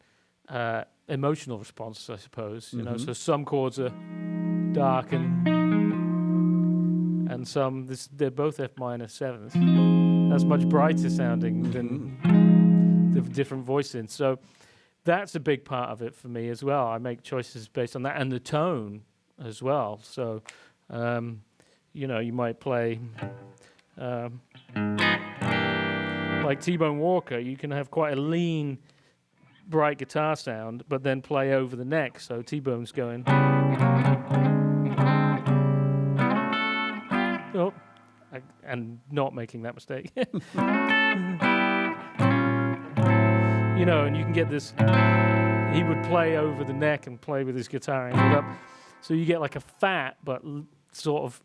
emotional response, I suppose. You know, so some chords are dark and some they're both F minor 7s. That's much brighter sounding than the different voicing. So that's a big part of it for me as well. I make choices based on that and the tone as well. So, you know, you might play like T-Bone Walker. You can have quite a lean, bright guitar sound, but then play over the neck. So T-Bone's going. And not making that mistake. You know, and you can get this. He would play over the neck and play with his guitar angled up. So you get like a fat but sort of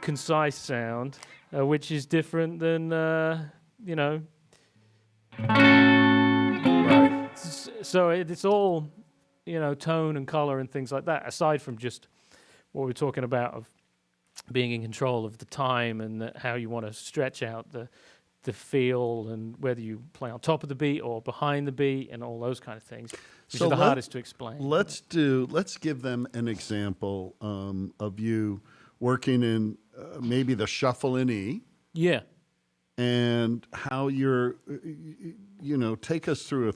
concise sound, which is different than you know. Right. So it's all, you know, tone and color and things like that. Aside from just what we're talking about of being in control of the time and how you want to stretch out the feel and whether you play on top of the beat or behind the beat and all those kind of things, which So are the hardest to explain. Let's give them an example of you working in maybe the shuffle in E. Yeah. And how you're, you know, take us through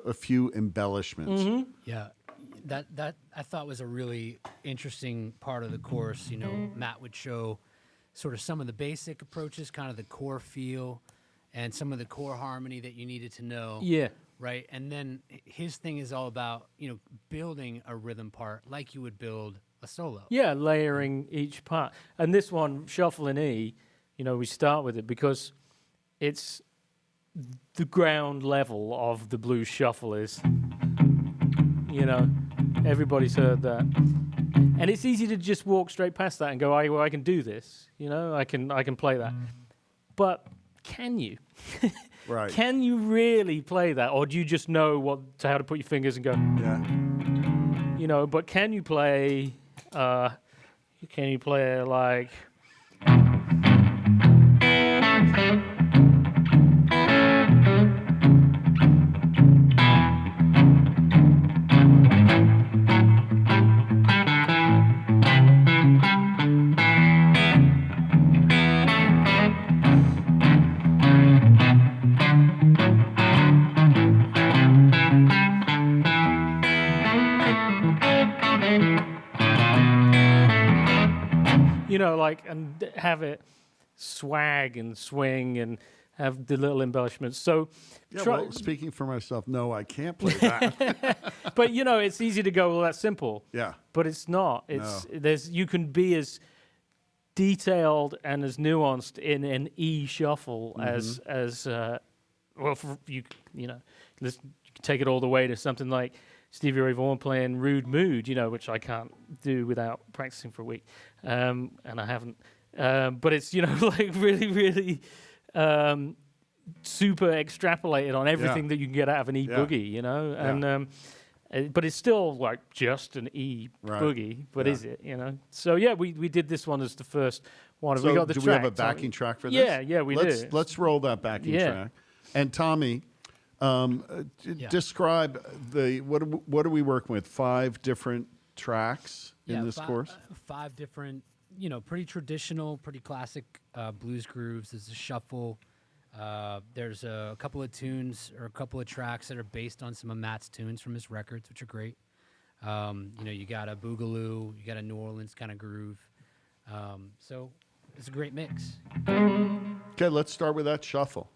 a few embellishments. Mm-hmm. Yeah, that I thought was a really interesting part of the course. You know, Matt would show sort of some of the basic approaches, kind of the core feel, and some of the core harmony that you needed to know. Yeah. Right, and then his thing is all about, you know, building a rhythm part like you would build a solo. Yeah, layering each part. And this one, Shuffle in E, you know, we start with it because it's the ground level of the blues shuffle is, you know, everybody's heard that. And it's easy to just walk straight past that and go, well, I can do this, you know, I can play that. But can you? Right. Can you really play that? Or do you just know how to put your fingers and go, Yeah. you know, but can you play like... You know, like, and have it swag and swing and have the little embellishments. So, Yeah, well, speaking for myself, no, I can't play that. but you know, it's easy to go, well, that's simple. Yeah. But it's not. It's you can be as detailed and as nuanced in an E shuffle as well. You know, you can take it all the way to something like Stevie Ray Vaughan playing Rude Mood, you know, which I can't do without practicing for a week, and I haven't. But it's, you know, like really, really super extrapolated on everything that you can get out of an E boogie, you know, and but it's still like just an E boogie. But is it, you know? So yeah, we did this one as the first one. So we got the do track. we have a backing track for this? Yeah, we do. Let's roll that backing track. And Tommy, describe what are we working with? 5 different tracks in this course? 5 different, you know, pretty traditional, pretty classic blues grooves. There's a shuffle. There's a couple of tunes or a couple of tracks that are based on some of Matt's tunes from his records, which are great. You know, you got a boogaloo, you got a New Orleans kind of groove. So it's a great mix. Okay, let's start with that shuffle.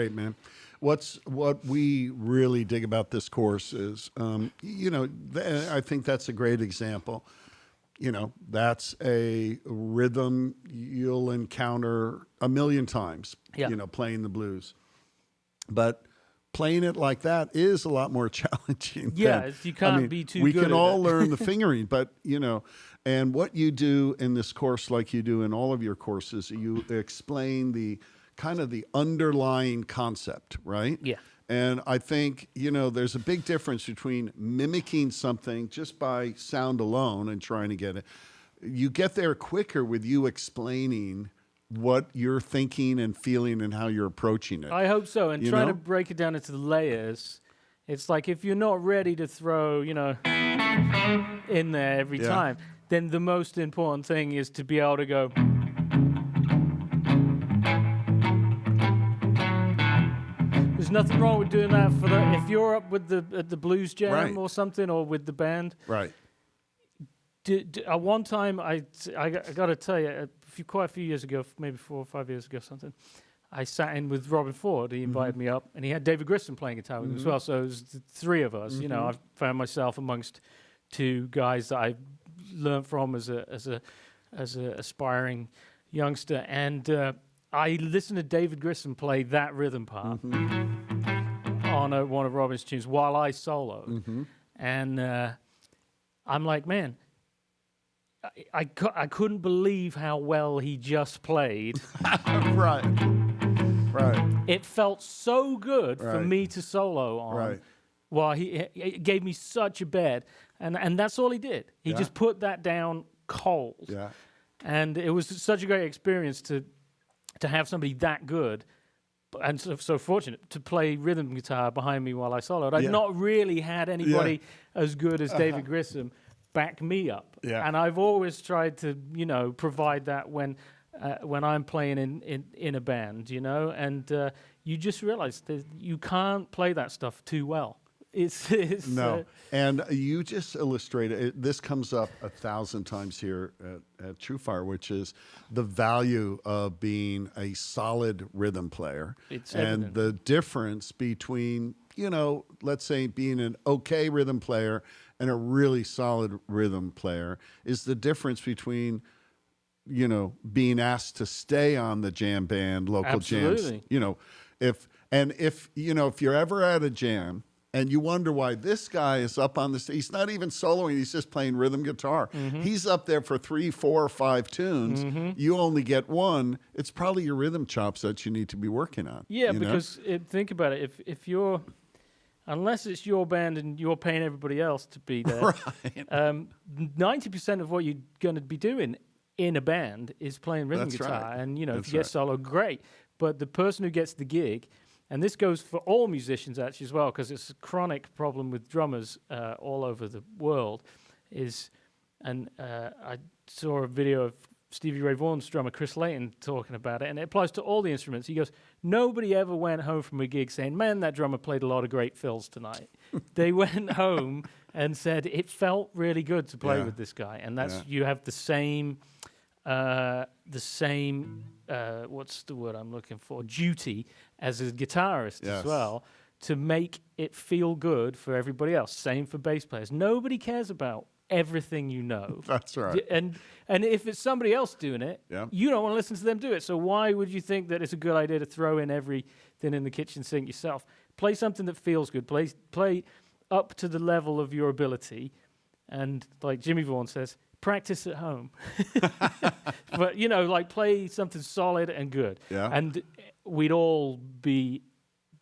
great, man. What we really dig about this course is, I think that's a great example. That's a rhythm you'll encounter a million times, Yeah. playing the blues. But playing it like that is a lot more challenging. Yeah, you can't be too we good can at all it. learn the fingering, but, and what you do in this course, like you do in all of your courses, you explain the kind of the underlying concept, right? Yeah. And I think, there's a big difference between mimicking something just by sound alone and trying to get it. You get there quicker with you explaining what you're thinking and feeling and how you're approaching it. I hope so. And You trying to know? break it down into the layers, it's like if you're not ready to throw, in there every Yeah. time, then the most important thing is to be able to go. There's nothing wrong with doing that if you're up with the blues jam Right. or something, or with the band. Right. At one time, I got to tell you, quite a few years ago, maybe 4 or 5 years ago, something, I sat in with Robin Ford. He invited me up, and he had David Grissom playing guitar with him as well. So it was the three of us. I found myself amongst two guys that I learned from as a aspiring youngster, and I listened to David Grissom play that rhythm part on one of Robin's tunes while I soloed, and I'm like, man. I couldn't believe how well he just played. Right. It felt so good for Right. me to solo on. Right. Well, it gave me such a bed, and that's all he did. He Yeah. just put that down cold. Yeah. And it was such a great experience to have somebody that good, and so fortunate to play rhythm guitar behind me while I soloed. I'd Yeah. not really had anybody as good as David Grissom back me up. Yeah. And I've always tried to, provide that when I'm playing in a band, and you just realize that you can't play that stuff too well. It's No, and you just illustrated it. This comes up 1,000 times here at TrueFire, which is the value of being a solid rhythm player, It's and evident. the difference between let's say being an okay rhythm player and a really solid rhythm player is the difference between being asked to stay on the jam band, local Absolutely. jams. If you're ever at a jam and you wonder why this guy is up on the stage, he's not even soloing, he's just playing rhythm guitar. He's up there for 3, 4, or 5 tunes. You only get one. It's probably your rhythm chops that you need to be working on. Yeah, you know? because think about it. If you're, unless it's your band and you're paying everybody else to be there, 90% of what you're going to be doing in a band is playing rhythm That's guitar. right. And, That's if you get right. solo, great. But the person who gets the gig, and this goes for all musicians actually as well, because it's a chronic problem with drummers all over the world, I saw a video of Stevie Ray Vaughan's drummer Chris Layton talking about it, and it applies to all the instruments. He goes, nobody ever went home from a gig saying, man, that drummer played a lot of great fills tonight. They went home and said, it felt really good to play Yeah. with this guy. And that's, Yeah. you have the same, what's the word I'm looking for, duty as a guitarist Yes. as well, to make it feel good for everybody else. Same for bass players. Nobody cares about everything you know. That's right. And if it's somebody else doing it, Yeah. you don't want to listen to them do it. So why would you think that it's a good idea to throw in everything in the kitchen sink yourself? Play something that feels good. Play up to the level of your ability. And like Jimmy Vaughan says, practice at home. But, play something solid and good. Yeah. And we'd all be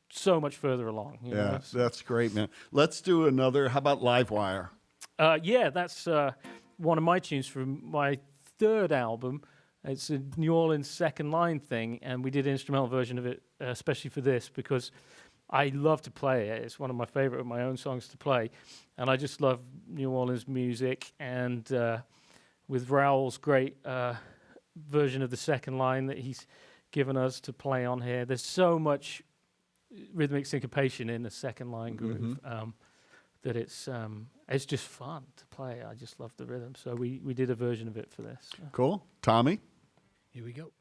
so much further along. You know? Yeah, that's great, man. Let's do another. How about Livewire? That's one of my tunes from my third album. It's a New Orleans second line thing, and we did an instrumental version of it, especially for this, because I love to play it. It's one of my favorite of my own songs to play, and I just love New Orleans music. And with Raoul's great version of the second line that he's given us to play on here, there's so much rhythmic syncopation in the second line groove. That it's just fun to play. I just love the rhythm. So we did a version of it for this. Cool. Tommy? Here we go.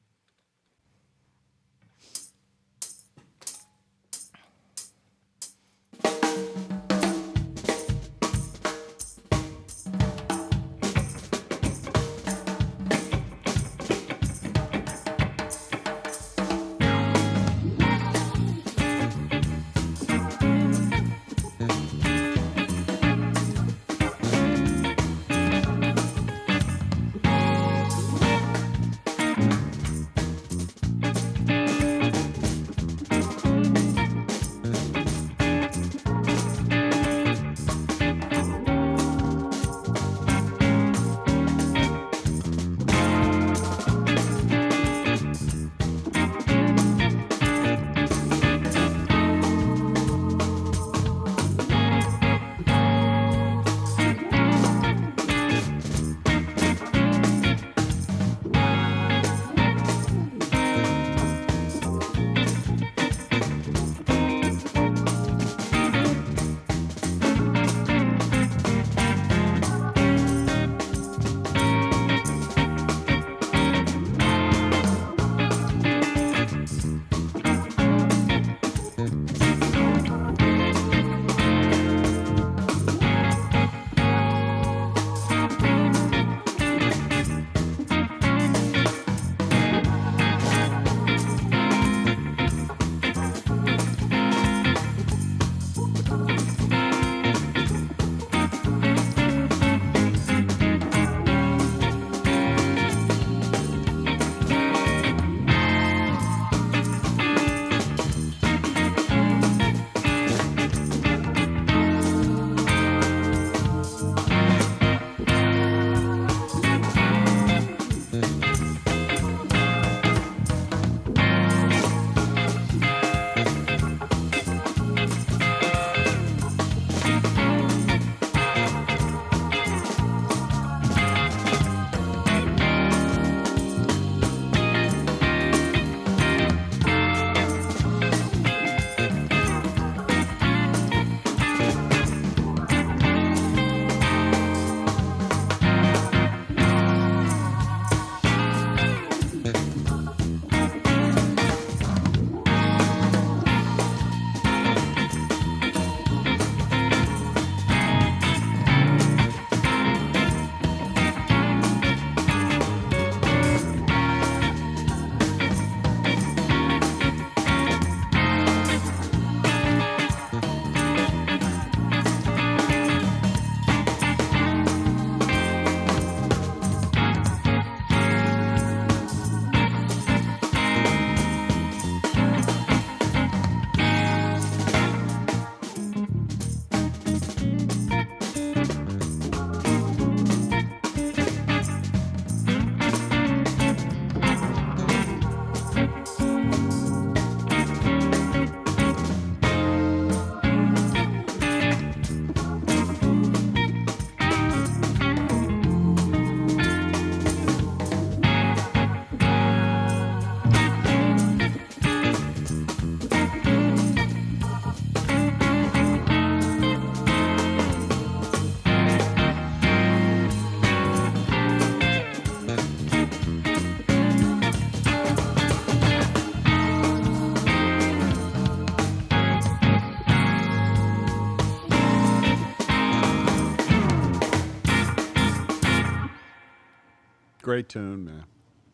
Great tune, man.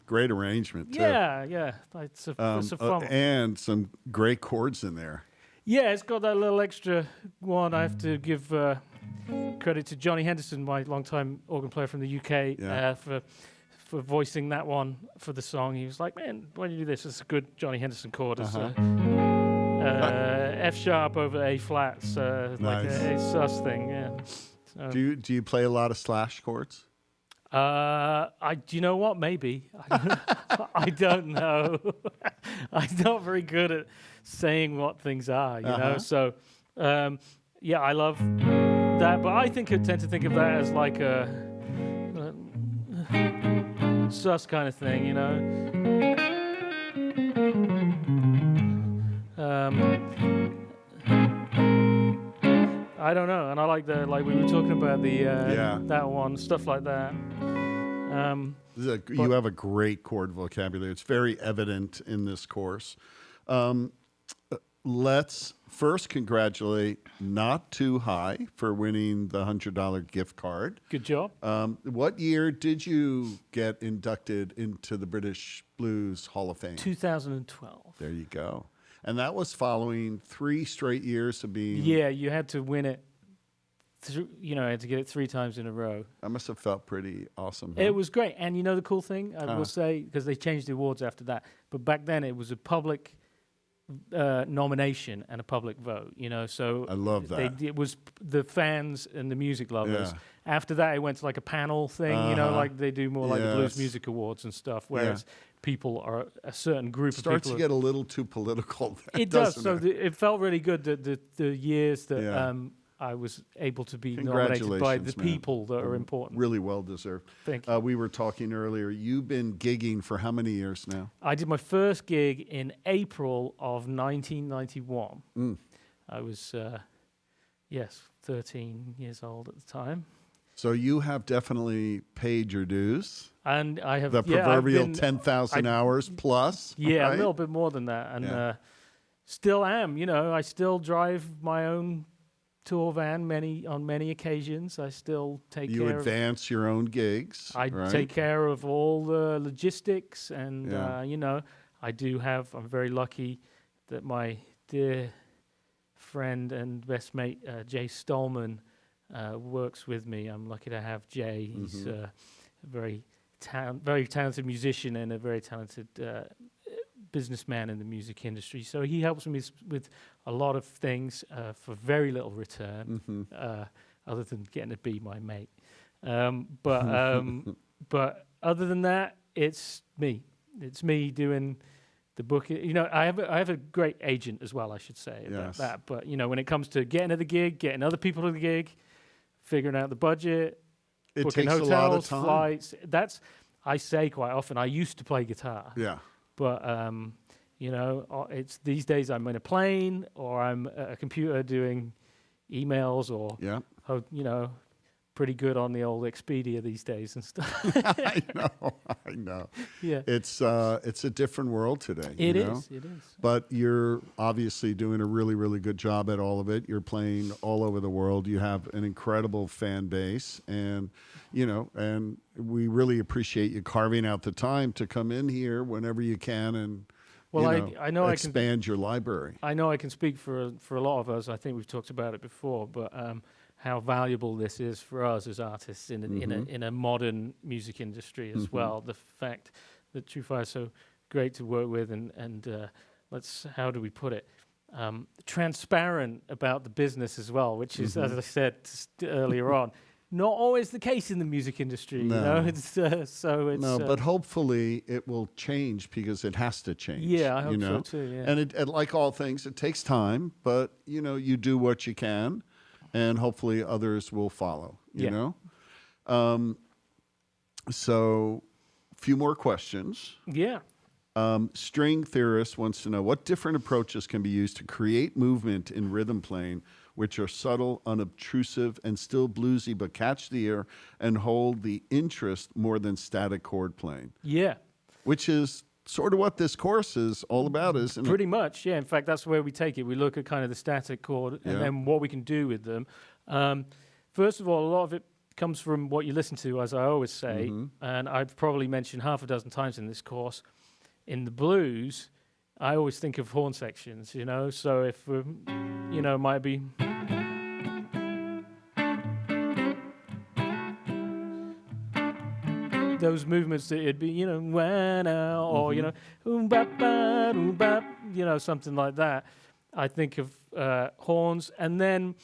Great arrangement too. Yeah. It's a fun one. And some great chords in there. Yeah, it's got that little extra one. I have to give credit to Johnny Henderson, my longtime organ player from the UK, for voicing that one for the song. He was like, "Man, why don't you do this? It's a good Johnny Henderson chord. It's F sharp over A flat, so like a sus thing." Yeah. So, Do you play a lot of slash chords? Do you know what? Maybe. I don't know. I'm not very good at saying what things are, you know? So, yeah, I love that, but I tend to think of that as like a sus kind of thing, you know? I don't know, and I like we were talking about that one, stuff like that. You have a great chord vocabulary. It's very evident in this course. Let's first congratulate Not Too High for winning the $100 gift card. Good job. What year did you get inducted into the British Blues Hall of Fame? 2012. There you go. And that was following 3 straight years of being... Yeah, you had to win it. I had to get it 3 times in a row. That must have felt pretty awesome. Huh? It was great. And you know the cool thing, I will say, because they changed the awards after that, but back then it was a public nomination and a public vote, you know, so... I love that. It was the fans and the music lovers. Yeah. After that, it went to like a panel thing, you know, like they do more like the Blues Music Awards and stuff, whereas... people are a certain group of people. Starts to get a little too political. It does. So it felt really good that the years that I was able to be nominated by the people that are important. Really well deserved. Thank you. We were talking earlier. You've been gigging for how many years now? I did my first gig in April of 1991. I was 13 years old at the time. So you have definitely paid your dues. And I have the proverbial 10,000 hours plus. Yeah, right? A little bit more than that, and still am. You know, I still drive my own tour van on many occasions. I still take care. You advance your own gigs. I take care of all the logistics, and you know, I'm very lucky that my dear friend and best mate Jay Stallman works with me. I'm lucky to have Jay. He's a very talented musician and a very talented businessman in the music industry. So he helps me with a lot of things for very little return, other than getting to be my mate. But other than that, it's me. It's me doing the booking. You know, I have a great agent as well, I should say, about that. But you know, when it comes to getting to the gig, getting other people to the gig, figuring out the budget, booking hotels, a lot of time. Flights. I say quite often, I used to play guitar. Yeah. But, you know, it's these days I'm in a plane or I'm at a computer doing emails or, you know, pretty good on the old Expedia these days and stuff. I know. Yeah. It's a different world today. It is. But you're obviously doing a really, really good job at all of it. You're playing all over the world. You have an incredible fan base, and you know, and we really appreciate you carving out the time to come in here whenever you can and I know expand your library. I know I can speak for a lot of us. I think we've talked about it before, but how valuable this is for us as artists in a modern music industry as well. The fact that TrueFire is so great to work with and how do we put it? Transparent about the business as well, which is, as I said earlier on, not always the case in the music industry. No. You know, it's but hopefully it will change because it has to change. Yeah, I hope so too. Yeah. And like all things, it takes time, but you know, you do what you can, and hopefully others will follow. You know. So, a few more questions. Yeah. String Theorist wants to know what different approaches can be used to create movement in rhythm playing, which are subtle, unobtrusive, and still bluesy, but catch the ear and hold the interest more than static chord playing. Yeah. Which is sort of what this course is all about, isn't it? Pretty much, yeah. In fact, that's where we take it. We look at kind of the static chord and then what we can do with them. First of all, a lot of it comes from what you listen to, as I always say, and I've probably mentioned half a dozen times in this course. In the blues, I always think of horn sections, you know. So if you know, it might be. Those movements that it'd be, you know, or you know, you know, something like that. I think of horns, and then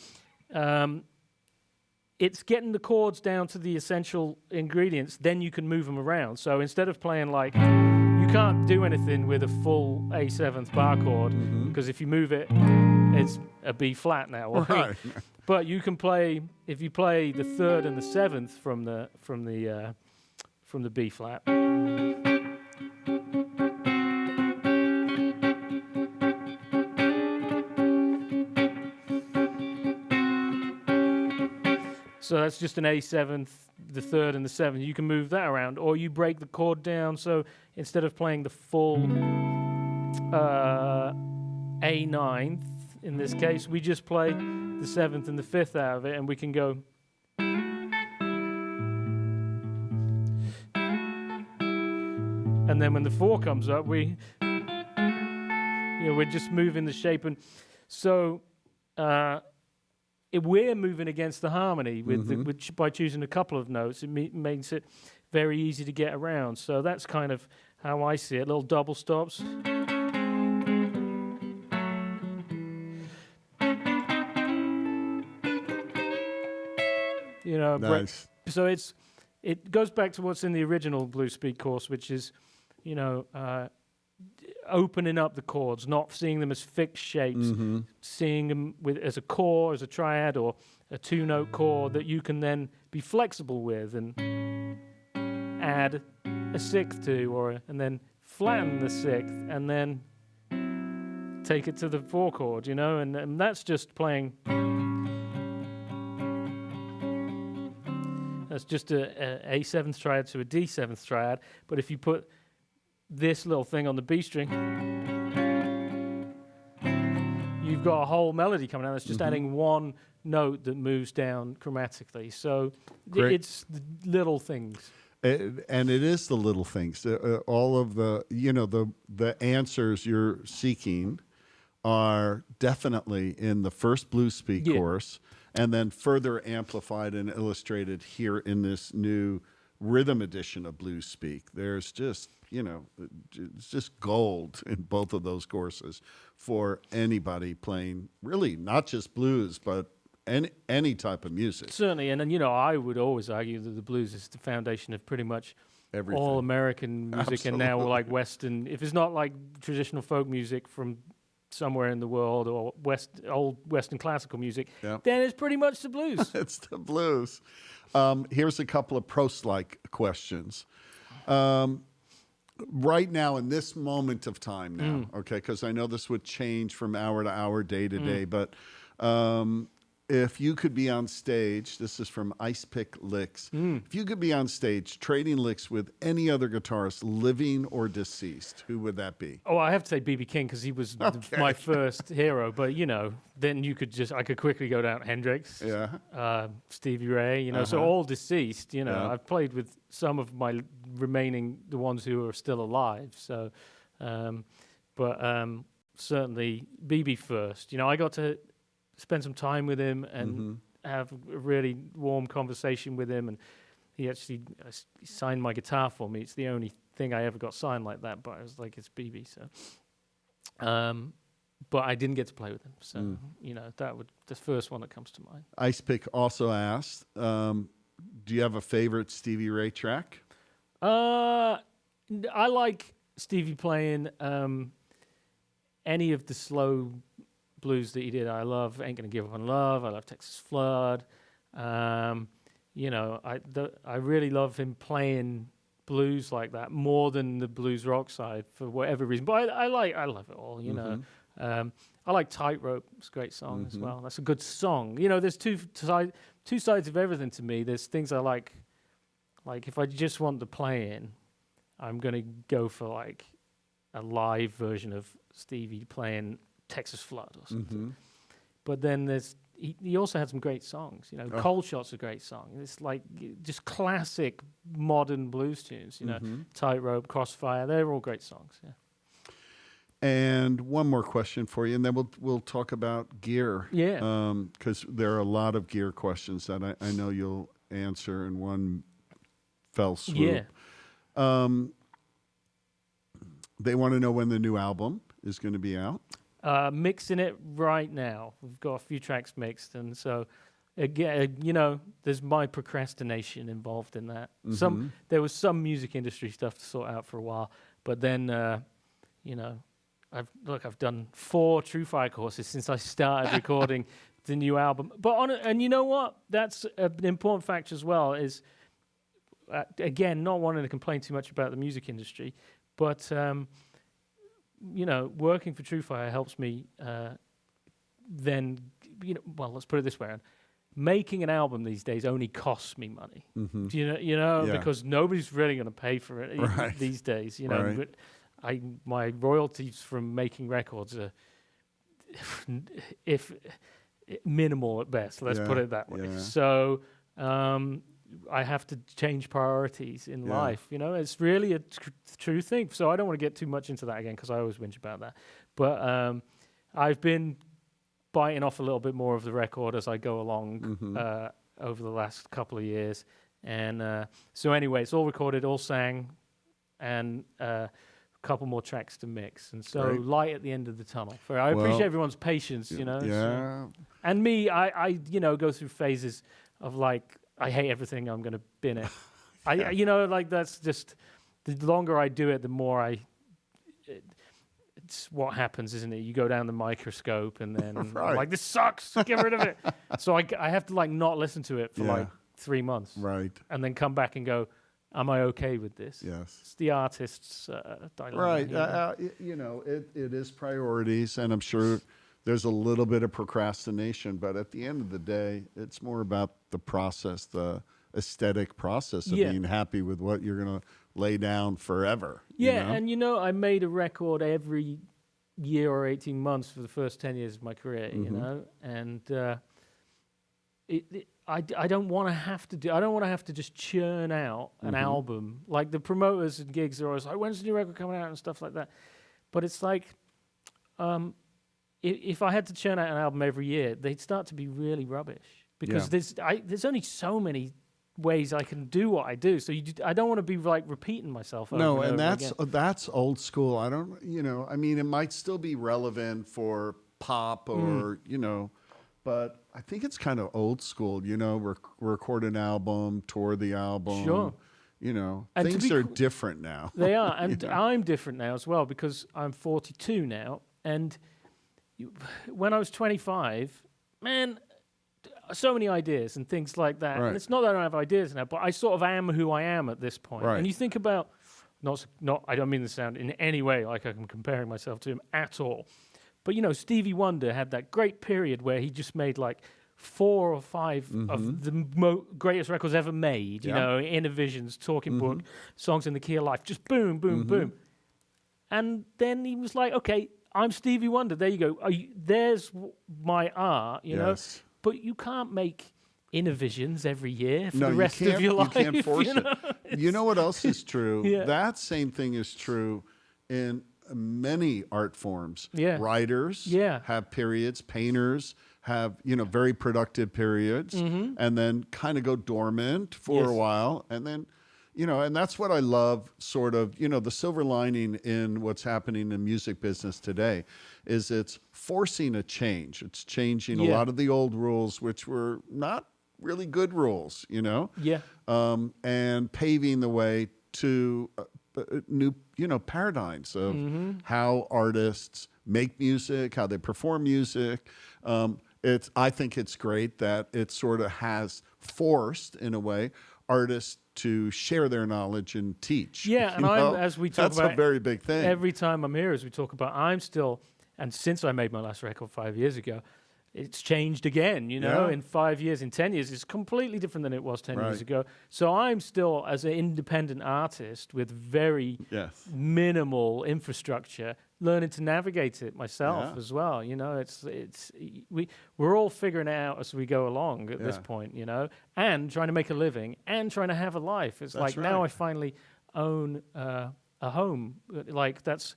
it's getting the chords down to the essential ingredients. Then you can move them around. So instead of playing like, you can't do anything with a full A7th bar chord because if you move it, it's a B flat now. Right. But you can play, if you play the 3rd and the 7th from the B flat. So that's just an A7th, the 3rd and the 7th. You can move that around, or you break the chord down. So instead of playing the full A9th, in this case, we just play the 7th and the 5th out of it, and we can go. And then when the 4 comes up, we're just moving the shape, and so we're moving against the harmony with by choosing a couple of notes. It makes it very easy to get around. So that's kind of how I see it. Little double stops. You know, Nice. so it goes back to what's in the original Blues Speak course, which is, you know, opening up the chords, not seeing them as fixed shapes, seeing them as a core, as a triad, or a 2-note chord that you can then be flexible with and add a 6th to, and then flatten the 6th, and then take it to the 4 chord, you know, and that's just playing. That's just a A7th triad to a D7th triad, but if you put this little thing on the B string, you've got a whole melody coming out. That's just adding one note that moves down chromatically. So it's the little things. And it is the little things. All of the, you know, the answers you're seeking are definitely in the first Blues Speak course, and then further amplified and illustrated here in this new rhythm edition of Blues Speak. There's just, you know, it's just gold in both of those courses for anybody playing, really, not just blues, but any type of music. Certainly, and then, you know, I would always argue that the blues is the foundation of pretty much Everything. all American music. And now like Western, if it's not like traditional folk music from somewhere in the world, or old Western classical music, then it's pretty much the blues. It's the blues. Here's a couple of Prost-like questions. Right now, in this moment of time now, okay, because I know this would change from hour to hour, day to day, but if you could be on stage, this is from Ice Pick Licks, if you could be on stage trading licks with any other guitarist, living or deceased, who would that be? Oh, I have to say B.B. King, because he was my first hero. But, you know, then I could quickly go down Hendrix, Stevie Ray, you know, so all deceased, you know. I've played with some of my remaining, the ones who are still alive. So, but certainly B.B. first. You know, I got to spend some time with him and have a really warm conversation with him, and he actually signed my guitar for me. It's the only thing I ever got signed like that, but I was like, it's BB, so but I didn't get to play with him, so you know, the first one that comes to mind. Ice Pick also asked, do you have a favorite Stevie Ray track? I like Stevie playing any of the slow blues that he did. I love Ain't Gonna Give Up on Love. I love Texas Flood. You know, I really love him playing blues like that more than the blues rock side for whatever reason. But I love it all. You know, I like Tightrope. It's a great song as well. That's a good song. You know, there's two sides of everything to me. There's things I like if I just want the playing, I'm gonna go for like a live version of Stevie playing Texas Flood or something. But then there's, he also had some great songs. You know, Cold Shot's a great song. It's like just classic modern blues tunes. You know, Tightrope, Crossfire, they're all great songs. Yeah. And one more question for you, and then we'll talk about gear. Yeah. Because there are a lot of gear questions that I know you'll answer in one fell swoop. Yeah. They want to know when the new album is going to be out. Mixing it right now. We've got a few tracks mixed, and so again, you know, there's my procrastination involved in that. There was some music industry stuff to sort out for a while, but then you know, I've done 4 TrueFire courses since I started recording the new album. But and you know what? That's an important factor as well. Is again, not wanting to complain too much about the music industry, but you know, working for TrueFire helps me then, you know, well, let's put it this way, Aaron. Making an album these days only costs me money. Do you know, because nobody's really going to pay for it these days, you know. But my royalties from making records are if minimal at best, let's put it that way. So I have to change priorities in life. You know, it's really a true thing. So I don't want to get too much into that again because I always whinge about that. But I've been biting off a little bit more of the record as I go along over the last couple of years. And so anyway, it's all recorded, all sang, and a couple more tracks to mix. And so light at the end of the tunnel. I appreciate everyone's patience, you know. Yeah. So, and me, I you know, go through phases of like, I hate everything, I'm going to bin it. You know, like that's just, the longer I do it, the more it's what happens, isn't it? You go down the microscope and then I'm like, this sucks, get rid of it. So I have to like not listen to it for like 3 months. Right. And then come back and go, am I okay with this? Yes. It's the artist's dilemma. Right. You know, it is priorities, and I'm sure there's a little bit of procrastination, but at the end of the day, it's more about the process, the aesthetic process of being happy with what you're going to lay down forever. Yeah, you know? and you know, I made a record every year or 18 months for the first 10 years of my career, you know, and I don't want to have to I don't want to have to just churn out an album. Like the promoters and gigs are always like, when's the new record coming out and stuff like that. But it's like, if I had to churn out an album every year, they'd start to be really rubbish because there's only so many ways I can do what I do. So I don't want to be like repeating myself. Over and that's old school. I don't, you know, I mean, it might still be relevant for pop or, you know, but I think it's kind of old school, you know, record an album, tour the album. Sure. You know, and things are different now. They are. And I'm different now as well because I'm 42 now. And when I was 25, man, so many ideas and things like that. Right. And it's not that I don't have ideas now, but I sort of am who I am at this point. Right. And you think about, I don't mean to sound in any way like I'm comparing myself to him at all. But, you know, Stevie Wonder had that great period where he just made like 4 or 5 of the greatest records ever made, you know, Inner Visions, Talking Book, Songs in the Key of Life, just boom, boom, boom. And then he was like, okay, I'm Stevie Wonder. There you go. There's my art, you know. But you can't make Inner Visions every year for the rest of your life. You can't force it. You know what else is true? That same thing is true in many art forms. Writers have periods. Painters have, you know, very productive periods and then kind of go dormant for a while. And then, you know, and that's what I love, sort of, you know, the silver lining in what's happening in the music business today is it's forcing a change. It's changing a lot of the old rules, which were not really good rules, you know? And paving the way to new, you know, paradigms of how artists make music, how they perform music. I think it's great that it sort of has forced, in a way, artists to share their knowledge and teach. Yeah, and as we talk about, that's a very big thing. Every time I'm here, as we talk about, I'm still, and since I made my last record 5 years ago, it's changed again, you know, in 5 years, in 10 years, it's completely different than it was 10 years ago. So I'm still, as an independent artist with very minimal infrastructure, learning to navigate it myself Yeah. as well. You know, we're all figuring it out as we go along at this Yeah. point. You know, and trying to make a living and trying to have a life. It's That's like now right. I finally own a home. Like that's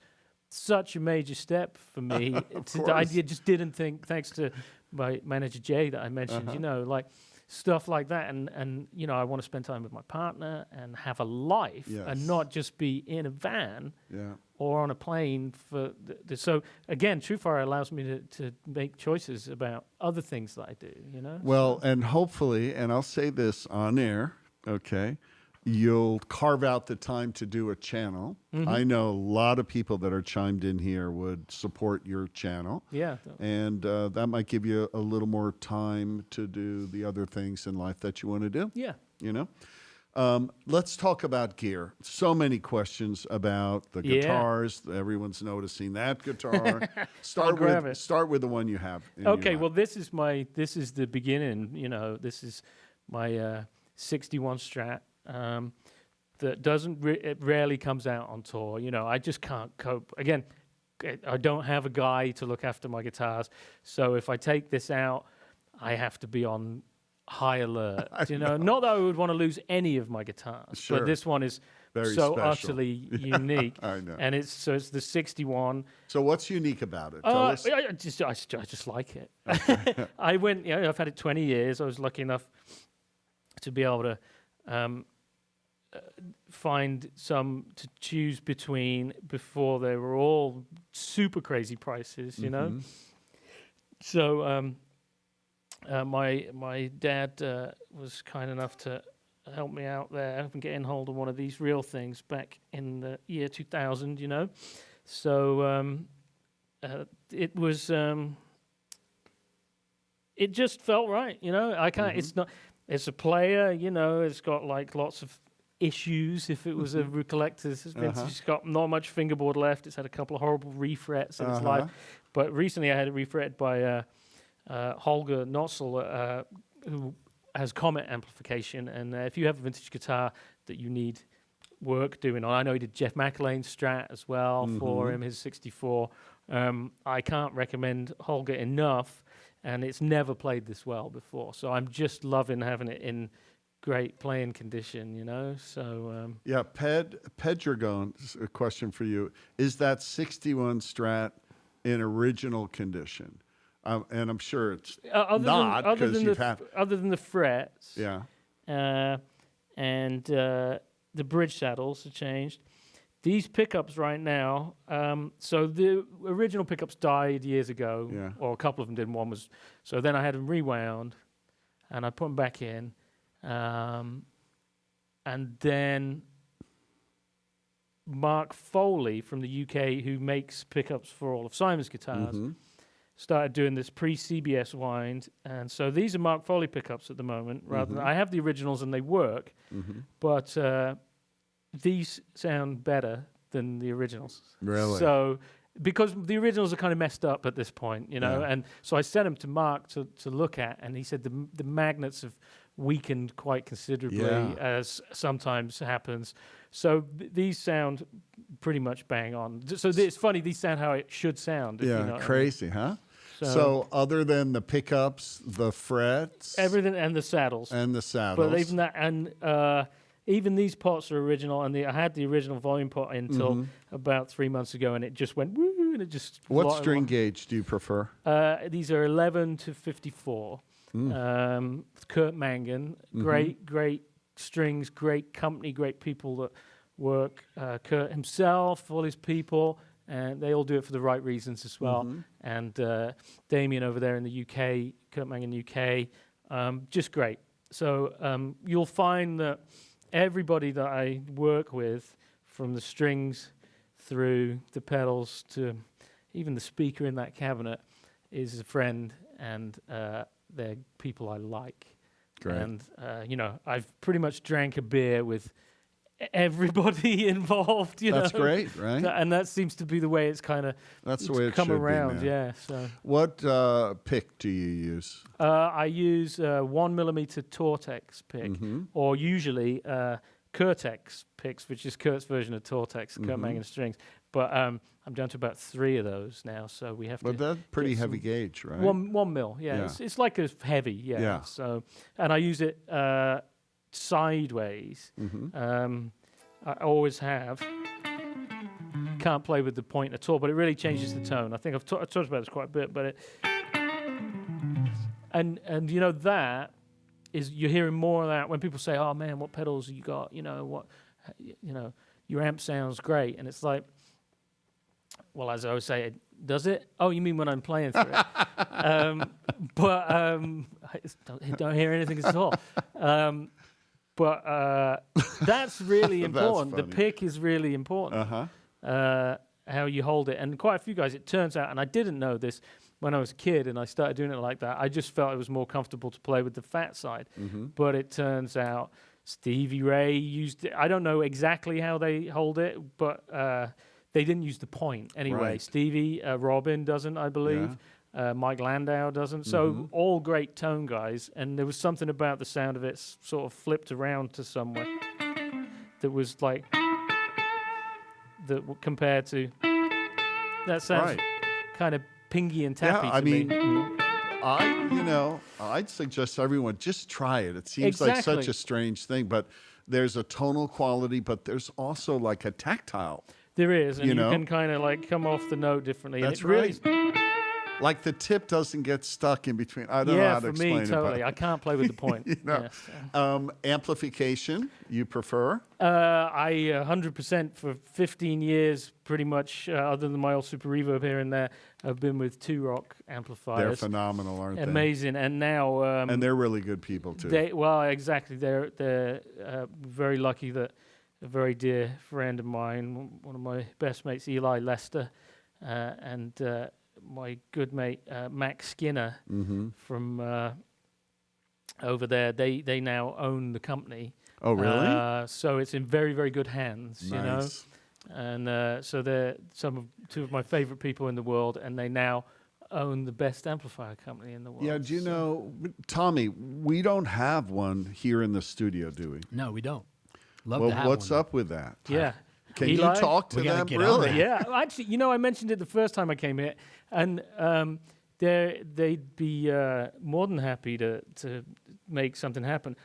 such a major step for me. I course. just didn't think, thanks to my manager Jay that I mentioned. You know, like stuff like that, and you know, I want to spend time with my partner and have a life, Yes. and not just be in a van Yeah. or on a plane for so again, TrueFire allows me to make choices about other things that I do, you know. Well, and hopefully, and I'll say this on air, okay, you'll carve out the time to do a channel. I know a lot of people that are chimed in here would support your channel. Yeah. And that might give you a little more time to do the other things in life that you want to do. Yeah. You know? Let's talk about gear. So many questions about the Yeah. guitars. Everyone's noticing that guitar. grab it. Start with the one you have. In Okay, your well lap. this is the beginning, you know. This is my 61 Strat that it rarely comes out on tour. You know, I just can't cope. Again, I don't have a guy to look after my guitars, so if I take this out, I have to be on high alert. You know, not that I would want to lose any of my guitars, Sure. but this one is Very so special. utterly unique. I know. And it's the 61. So what's unique about it? Tell us. I just like it. I went, you know, I've had it 20 years. I was lucky enough to be able to find some to choose between before they were all super crazy prices, you know. So my dad was kind enough to help me out there and getting hold of one of these real things back in the year 2000, you know. So it was it just felt right, you know. I can't. It's a player, you know. It's got like lots of issues. If it was a collector's vintage, it's got not much fingerboard left. It's had a couple of horrible refrets in its life. But recently, I had it refretted by Holger Notzel, who has Comet amplification. And if you have a vintage guitar that you need work doing on, I know he did Jeff McElwain's Strat as well for him, his 64. I can't recommend Holger enough, and it's never played this well before. So I'm just loving having it in great playing condition, you know. So Yeah, Pedregon, a question for you. Is that 61 Strat in original condition? And I'm sure it's not, because you've had... Other than the frets, Yeah. and the bridge saddles are changed. These pickups right now, so the original pickups died years ago, Yeah. or a couple of them did. One was, so then I had them rewound, and I put them back in, and then Mark Foley from the UK, who makes pickups for all of Simon's guitars, started doing this pre-CBS wind, and so these are Mark Foley pickups at the moment. Rather than, I have the originals and they work, but these sound better than the originals. Really? So because the originals are kind of messed up at this point, you know, Yeah. and so I sent them to Mark to look at, and he said the magnets have weakened quite considerably, Yeah. as sometimes happens. So these sound pretty much bang on. So it's funny, these sound how it should sound. If you know what I mean. Crazy, huh? So, So other than the pickups, the frets, everything, and the saddles. and the saddles. But even that, and even these pots are original, and I had the original volume pot until about 3 months ago, and it just went woo, and it just... What string gauge do you prefer? These are 11 to 54. Kurt Mangan, great strings, great company, great people that work. Kurt himself, all his people, and they all do it for the right reasons as well. And Damien over there in the UK, Kurt Mangan UK, just great. So you'll find that everybody that I work with, from the strings through the pedals to even the speaker in that cabinet, is a friend, and they're people I like. Great. And, you know, I've pretty much drank a beer with everybody involved, you know. That's great, right? And that seems to be the way it's kind of That's the way it come should around, be, man. yeah. So What pick do you use? I use 1mm Tortex pick, or usually Kurtex picks, which is Kurt's version of Tortex, Kurt Mangan strings. but I'm down to about 3 of those now. So we have But to. that's pretty get heavy some- gauge, right? 1 mil, yeah. Yeah. It's like a heavy, yeah. Yeah. So, and I use it sideways. I always have. Can't play with the point at all, but it really changes the tone. I think I've talked about this quite a bit, but and you know that is you're hearing more of that when people say, "Oh man, what pedals you got?" You know your amp sounds great, and it's like, well, as I always say, does it? Oh, you mean when I'm playing through it? But I don't hear anything at all. But that's really important. The funny. pick is really important. How you hold it. And quite a few guys, it turns out, and I didn't know this when I was a kid and I started doing it like that, I just felt it was more comfortable to play with the fat side. But it turns out Stevie Ray used it. I don't know exactly how they hold it, but they didn't use the point anyway. Right. Stevie, Robin doesn't, I believe. Mike Landau doesn't. So all great tone guys. And there was something about the sound of it sort of flipped around to somewhere that was like, compared to, that sounds kind of pingy and tappy Yeah, I to mean, me. I'd suggest everyone just try it. It seems like such Exactly. a strange thing, but there's a tonal quality, but there's also like a tactile. There is, and You you, know? can kind of like come off the note differently. That's and it really, right. Like the tip doesn't get stuck in between. I don't know how to for explain me, it. totally. But I can't play with the point. Yes. amplification, you prefer? I 100% for 15 years, pretty much, other than my old Super Reverb here and there, I've been with Two Rock amplifiers. They're phenomenal, aren't they? Amazing. And now... And they're really good people, too. Exactly. They're very lucky that a very dear friend of mine, one of my best mates, Eli Lester, and my good mate, Max Skinner, from over there, they now own the company. Oh, really? So it's in very, very good hands, you know. Nice. And so they're two of my favorite people in the world, and they now own the best amplifier company in the world. Yeah, do you know, Tommy, we don't have one here in the studio, do we? No, we don't. Love Well, to have what's one. up with that? Yeah. Can Eli? you talk to We gotta them? get on Really? that. Yeah, actually, I mentioned it the first time I came here, and they'd be more than happy to make something happen.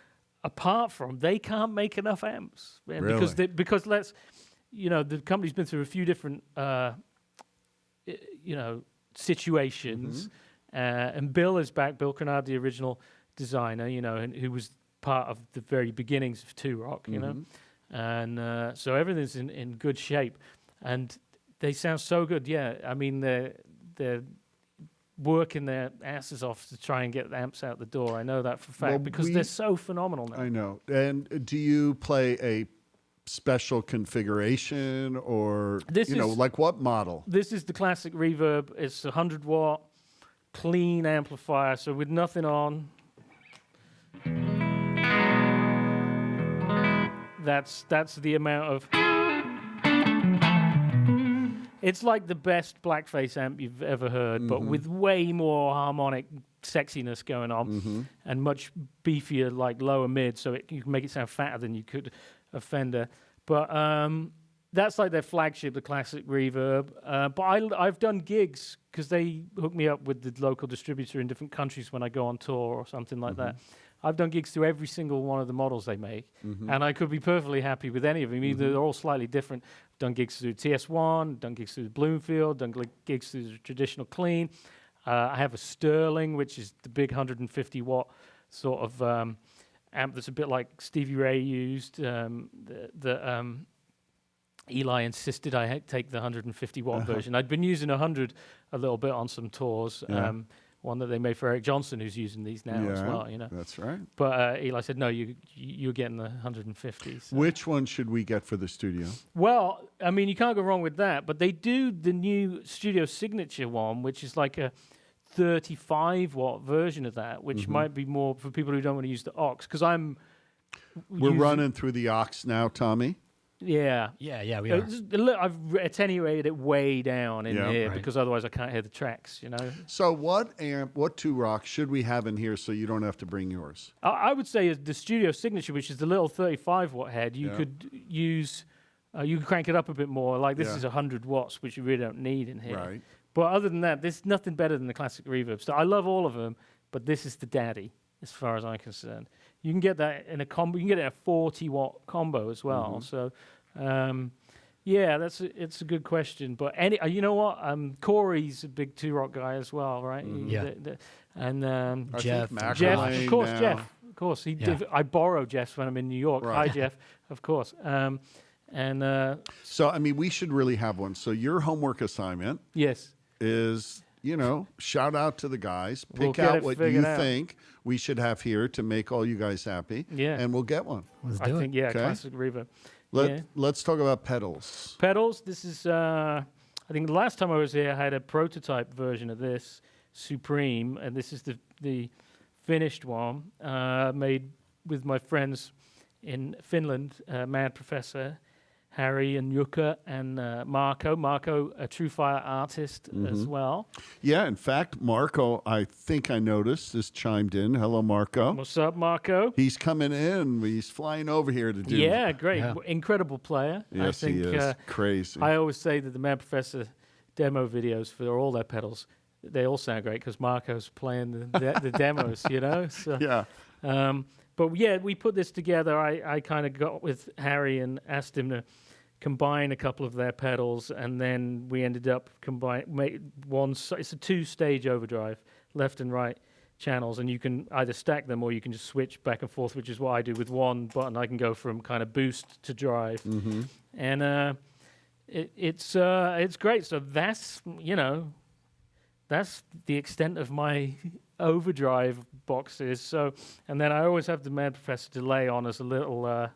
Apart from they can't make enough amps, man, Really? because the company's been through a few different situations, and Bill is back. Bill Kennard, the original designer, and who was part of the very beginnings of Two Rock, you know. And so everything's in good shape, and they sound so good. Yeah, I mean they're working their asses off to try and get the amps out the door. I know that for a fact Well, because they're so phenomenal now. I know. And do you play a special configuration or, like what model? This is the classic Reverb. It's a 100-watt clean amplifier, so with nothing on. That's the amount of. It's like the best blackface amp you've ever heard, but with way more harmonic sexiness going on, and much beefier, like lower mid, so you can make it sound fatter than you could a Fender. But that's like their flagship, the classic Reverb. But I've done gigs because they hook me up with the local distributor in different countries when I go on tour or something like that. I've done gigs through every single one of the models they make, and I could be perfectly happy with any of them. Either they're all slightly different. I've done gigs through TS1, done gigs through Bloomfield, done gigs through the traditional clean. I have a Sterling, which is the big 150-watt sort of amp that's a bit like Stevie Ray used. Eli insisted I take the 150-watt version. I'd been using 100 a little bit on some tours. One that they made for Eric Johnson, who's using these now as well, That's right. But Eli said, no, you're getting the 150. So. Which one should we get for the studio? Well, I mean, you can't go wrong with that. But they do the new Studio Signature one, which is like a 35-watt version of that, which might be more for people who don't want to use the aux. Because We're running through the aux now, Tommy. Yeah. Yeah, we are. I've attenuated it way down in here Right. because otherwise I can't hear the tracks, So what Two Rock should we have in here so you don't have to bring yours? I would say the Studio Signature, which is the little 35-watt head, you could use You can crank it up a bit more. Like this Yeah. is 100 watts, which you really don't need in here. Right. But other than that, there's nothing better than the classic reverb. So I love all of them, but this is the daddy, as far as I'm concerned. You can get that in a combo. You can get it in a 40-watt combo as well. So, yeah, it's a good question. But you know what? Corey's a big Two-Rock guy as well, right? Yeah. And I Jeff. think McElwain Jeff, of course, now. Jeff. Of course, I borrow Jeff's when I'm in New York. Right. Hi, Jeff. Of course. So, I mean, we should really have one. So your homework assignment Yes. is, shout out to the guys. We'll Pick get out it what you figured out. think we should have here to make all you guys happy. Yeah. And we'll get one. Let's I do think, it. yeah, Okay. classic reverb. Let's talk about pedals. Pedals. This is, I think the last time I was here, I had a prototype version of this, Supreme, and this is the finished one, made with my friends in Finland, Mad Professor, Harry and Jukka, and Marco. Marco, a TrueFire artist as well. Yeah, in fact, Marco, I think I noticed, has chimed in. Hello, Marco. What's up, Marco? He's coming in. He's flying over here to do. Yeah, great. Yeah. Incredible player. Yes, I think, he is. Crazy. I always say that the Mad Professor demo videos for all their pedals, they all sound great because Marco's playing the demos, So, yeah. but yeah, we put this together. I kind of got with Harry and asked him to combine a couple of their pedals, and then we ended up it's a 2-stage overdrive, left and right channels, and you can either stack them or you can just switch back and forth, which is what I do with one button. I can go from kind of boost to drive, and it's great. So that's that's the extent of my overdrive boxes. So, and then I always have the Mad Professor delay on as a little.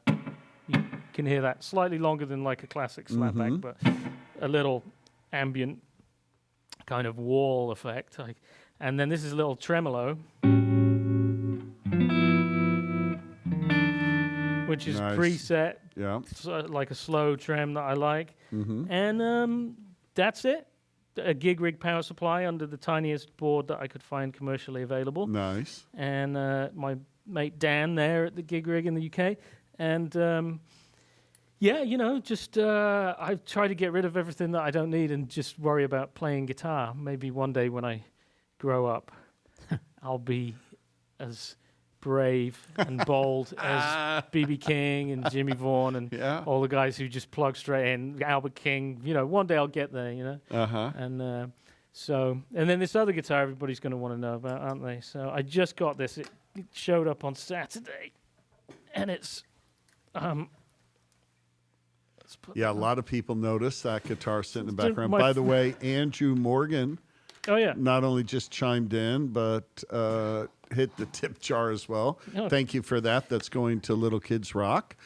You can hear that slightly longer than like a classic slapback, but a little ambient kind of wall effect. And then this is a little tremolo, which is Nice. preset, Yeah. like a slow trem that I like. And that's it. A gig rig power supply under the tiniest board that I could find commercially available. Nice. And my mate Dan there at the gig rig in the UK. And I try to get rid of everything that I don't need and just worry about playing guitar. Maybe one day when I grow up, I'll be as brave and bold as B.B. King and Jimmy Vaughan and all the guys who just plug straight in, Albert King. One day I'll get there, And and then this other guitar everybody's going to want to know about, aren't they? So I just got this. It showed up on Saturday, and it's Yeah, a lot of people notice that guitar sitting in the background. my By the way, Andrew Morgan oh yeah, not only just chimed in, but hit the tip jar as well. Oh. Thank you for that. That's going to Little Kids Rock.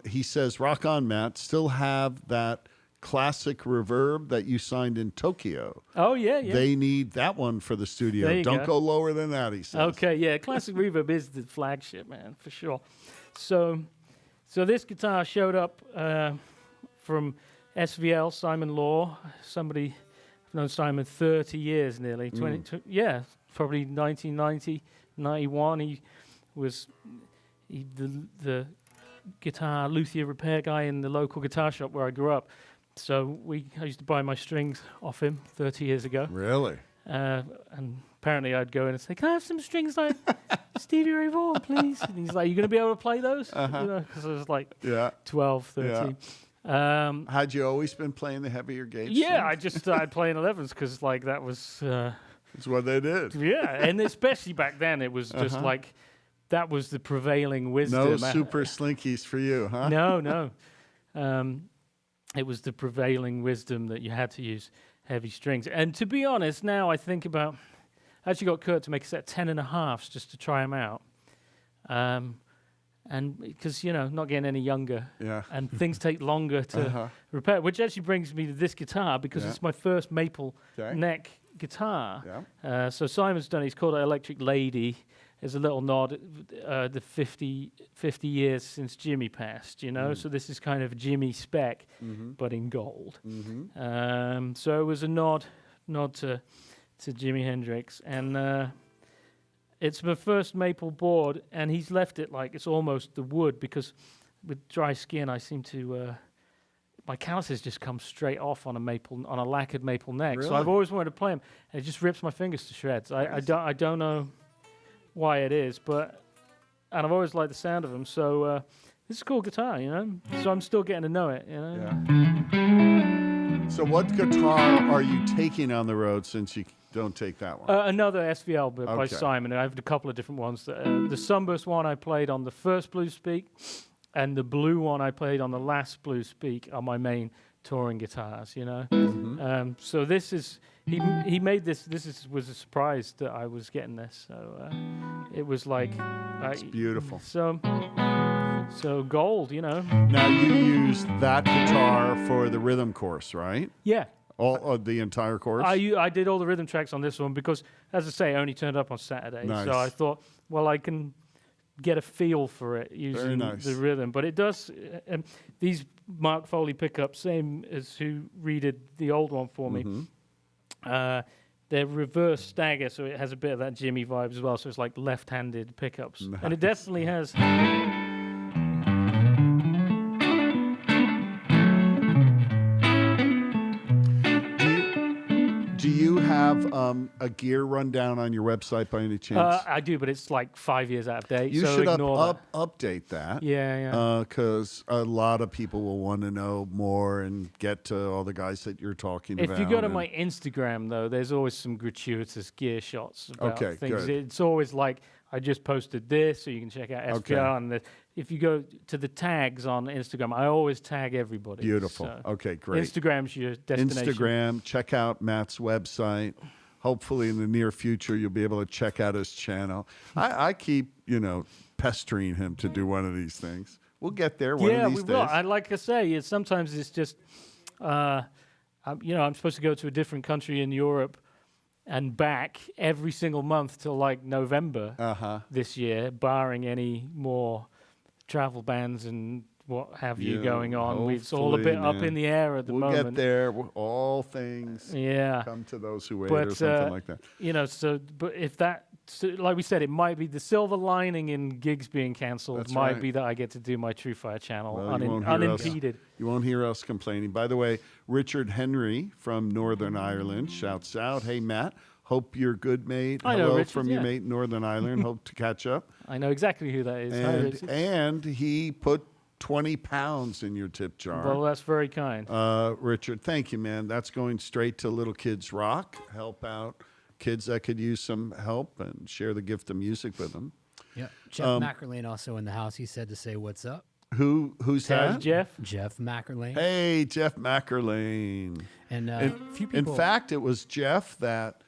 He says, rock on, Matt. Still have that classic reverb that you signed in Tokyo. oh yeah. They need that one for the studio. There you Don't go. go lower than that, he says. Okay, yeah, classic reverb is the flagship, man, for sure. So this guitar showed up from SVL, Simon Law, somebody I've known Simon 30 years nearly, 20, yeah, probably 1990, 91. He was the guitar luthier repair guy in the local guitar shop where I grew up. So I used to buy my strings off him 30 years ago. Really? And apparently I'd go in and say, "Can I have some strings like Stevie Ray Vaughan, please?" And he's like, "You going to be able to play those?" Because I was like 12, 13. Had you always been playing the heavier gauge? Yeah, I just started playing 11s because that was... That's what they did. yeah, and especially back then, it was just like, that was the prevailing wisdom. No super slinkies for you, huh? No. It was the prevailing wisdom that you had to use heavy strings. And to be honest, now I think about... I actually got Kurt to make a set of 10.5s just to try them out. And because, not getting any younger. Yeah. And things take longer to repair, which actually brings me to this guitar because it's my first maple neck guitar. Yeah. So Simon's done, he's called it Electric Lady. There's a little nod at the 50 years since Jimmy passed, So this is kind of Jimmy spec, but in gold. So it was a nod to Jimi Hendrix. And it's my first maple board, and he's left it like it's almost the wood because with dry skin I seem to my calluses just come straight off on a lacquered maple neck. So Really? I've always wanted to play them, and it just rips my fingers to shreds. I don't know why it is, and I've always liked the sound of them. So this is a cool guitar, you know. So I'm still getting to know it, you know. Yeah. So what guitar are you taking on the road since you don't take that one? Another SVL by Okay. Simon. I have a couple of different ones. The Sunburst one I played on the first Blues Speak, and the blue one I played on the last Blues Speak are my main touring guitars, you know. Mm-hmm. So this is he made this. Was a surprise that I was getting this. So it was like It's beautiful. So gold, you know. Now you used that guitar for the rhythm course, right? Yeah. All of the entire course. I did all the rhythm tracks on this one because, as I say, I only turned up on Saturday. Nice. So I thought, well, I can get a feel for it using nice. the rhythm. But it does, these Mark Foley pickups, same as who redid the old one for me, they're reverse stagger, so it has a bit of that Jimmy vibe as well. So it's like left-handed pickups. Nice. And it definitely has. Do you have a gear rundown on your website by any chance? I do, but it's like 5 years out of date. You so should ignore that. update that. Yeah. Because a lot of people will want to know more and get to all the guys that you're talking about. If you go to my Instagram, though, there's always some gratuitous gear shots about Okay, things. good. It's always like, I just posted this, so you can check out SPR. Okay. And if you go to the tags on Instagram, I always tag everybody. Beautiful. So Okay, great. Instagram's your destination. Instagram, check out Matt's website. Hopefully in the near future, you'll be able to check out his channel. I keep, pestering him to do one of these things. We'll get there one Yeah, of these we will. days. Like I say, sometimes it's just, I'm supposed to go to a different country in Europe and back every single month till like November this year, barring any more travel bans and what have you going on. It's all a bit hopefully, up in the air at the we'll moment. get there. All things come to those who wait, or something like that. But if that, like we said, it might be the silver lining in gigs being cancelled. That's Might right. be that I get to do my TrueFire channel Well, you won't hear us. unimpeded. You won't hear us complaining. By the way, Richard Henry from Northern Ireland shouts out, "Hey, Matt, hope you're good, mate. I know, Hello Richard, from your mate in Northern Ireland. Hope to catch up." I know exactly who that is. Hi, Richard. And he put 20 pounds in your tip jar. Well, that's very kind. Richard, thank you, man. That's going straight to Little Kids Rock. Help out kids that could use some help and share the gift of music with them. Yeah. Jeff Mackerlane also in the house. He said to say what's up. Who's How's that? Jeff? Jeff Mackerlane. Hey, Jeff Mackerlane. And a few people. In fact, it was Jeff that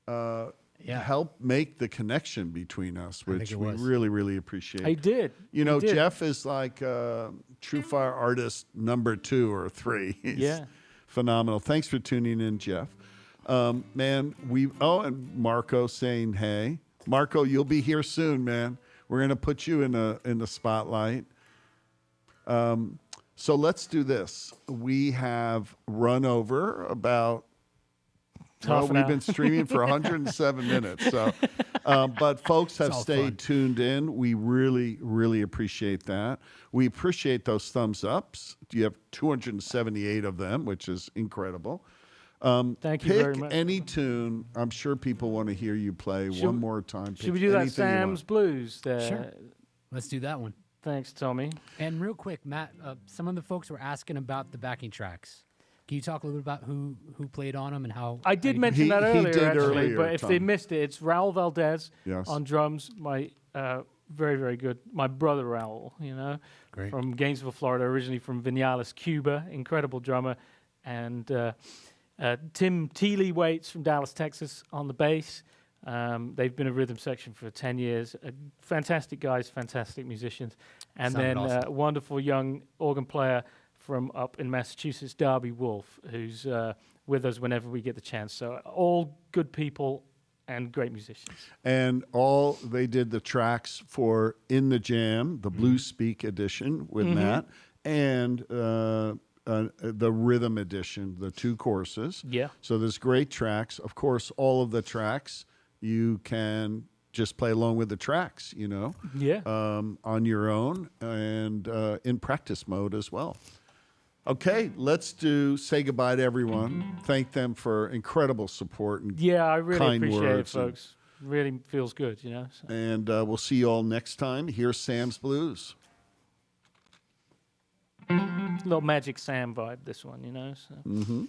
helped make the connection between us, which we really, really appreciate. I did. Jeff is like TrueFire artist number 2 or 3. He's phenomenal. Thanks for tuning in, Jeff. Man, and Marco saying, hey. Marco, you'll be here soon, man. We're going to put you in the spotlight. So let's do this. We have run over about... we've been streaming for 107 minutes. So, but folks have stayed tuned in. We really, really appreciate that. We appreciate those thumbs ups. You have 278 of them, which is incredible. Thank you very Pick much. any tune. I'm sure people want to hear you play one more time. Should we do that Sam's Blues? Sure. Let's do that one. Thanks, Tommy. And real quick, Matt, some of the folks were asking about the backing tracks. Can you talk a little bit about who played on them and how? I did mention that earlier, actually, earlier, but if they Tom. missed it, it's Raul Valdez Yes. on drums. My very, very good. My brother Raul, Great. from Gainesville, Florida, originally from Vinales, Cuba, incredible drummer, and Tim Teeley-Waits from Dallas, Texas, on the bass. They've been a rhythm section for 10 years. Fantastic guys, fantastic musicians, and Sounded then awesome. a wonderful young organ player from up in Massachusetts, Darby Wolf, who's with us whenever we get the chance. So all good people and great musicians. And they did the tracks for In the Jam, the Blues Speak edition with Matt, and the Rhythm edition, the 2 courses. Yeah. So there's great tracks. Of course, all of the tracks you can just play along with the tracks, Yeah. on your own and in practice mode as well. Okay, let's say goodbye to everyone. Thank them for incredible support and Yeah, I really kind appreciate it, words and- folks. Really feels good, you know. So. And we'll see you all next time. Here's Sam's Blues. Little Magic Sam vibe, this one, you know. So.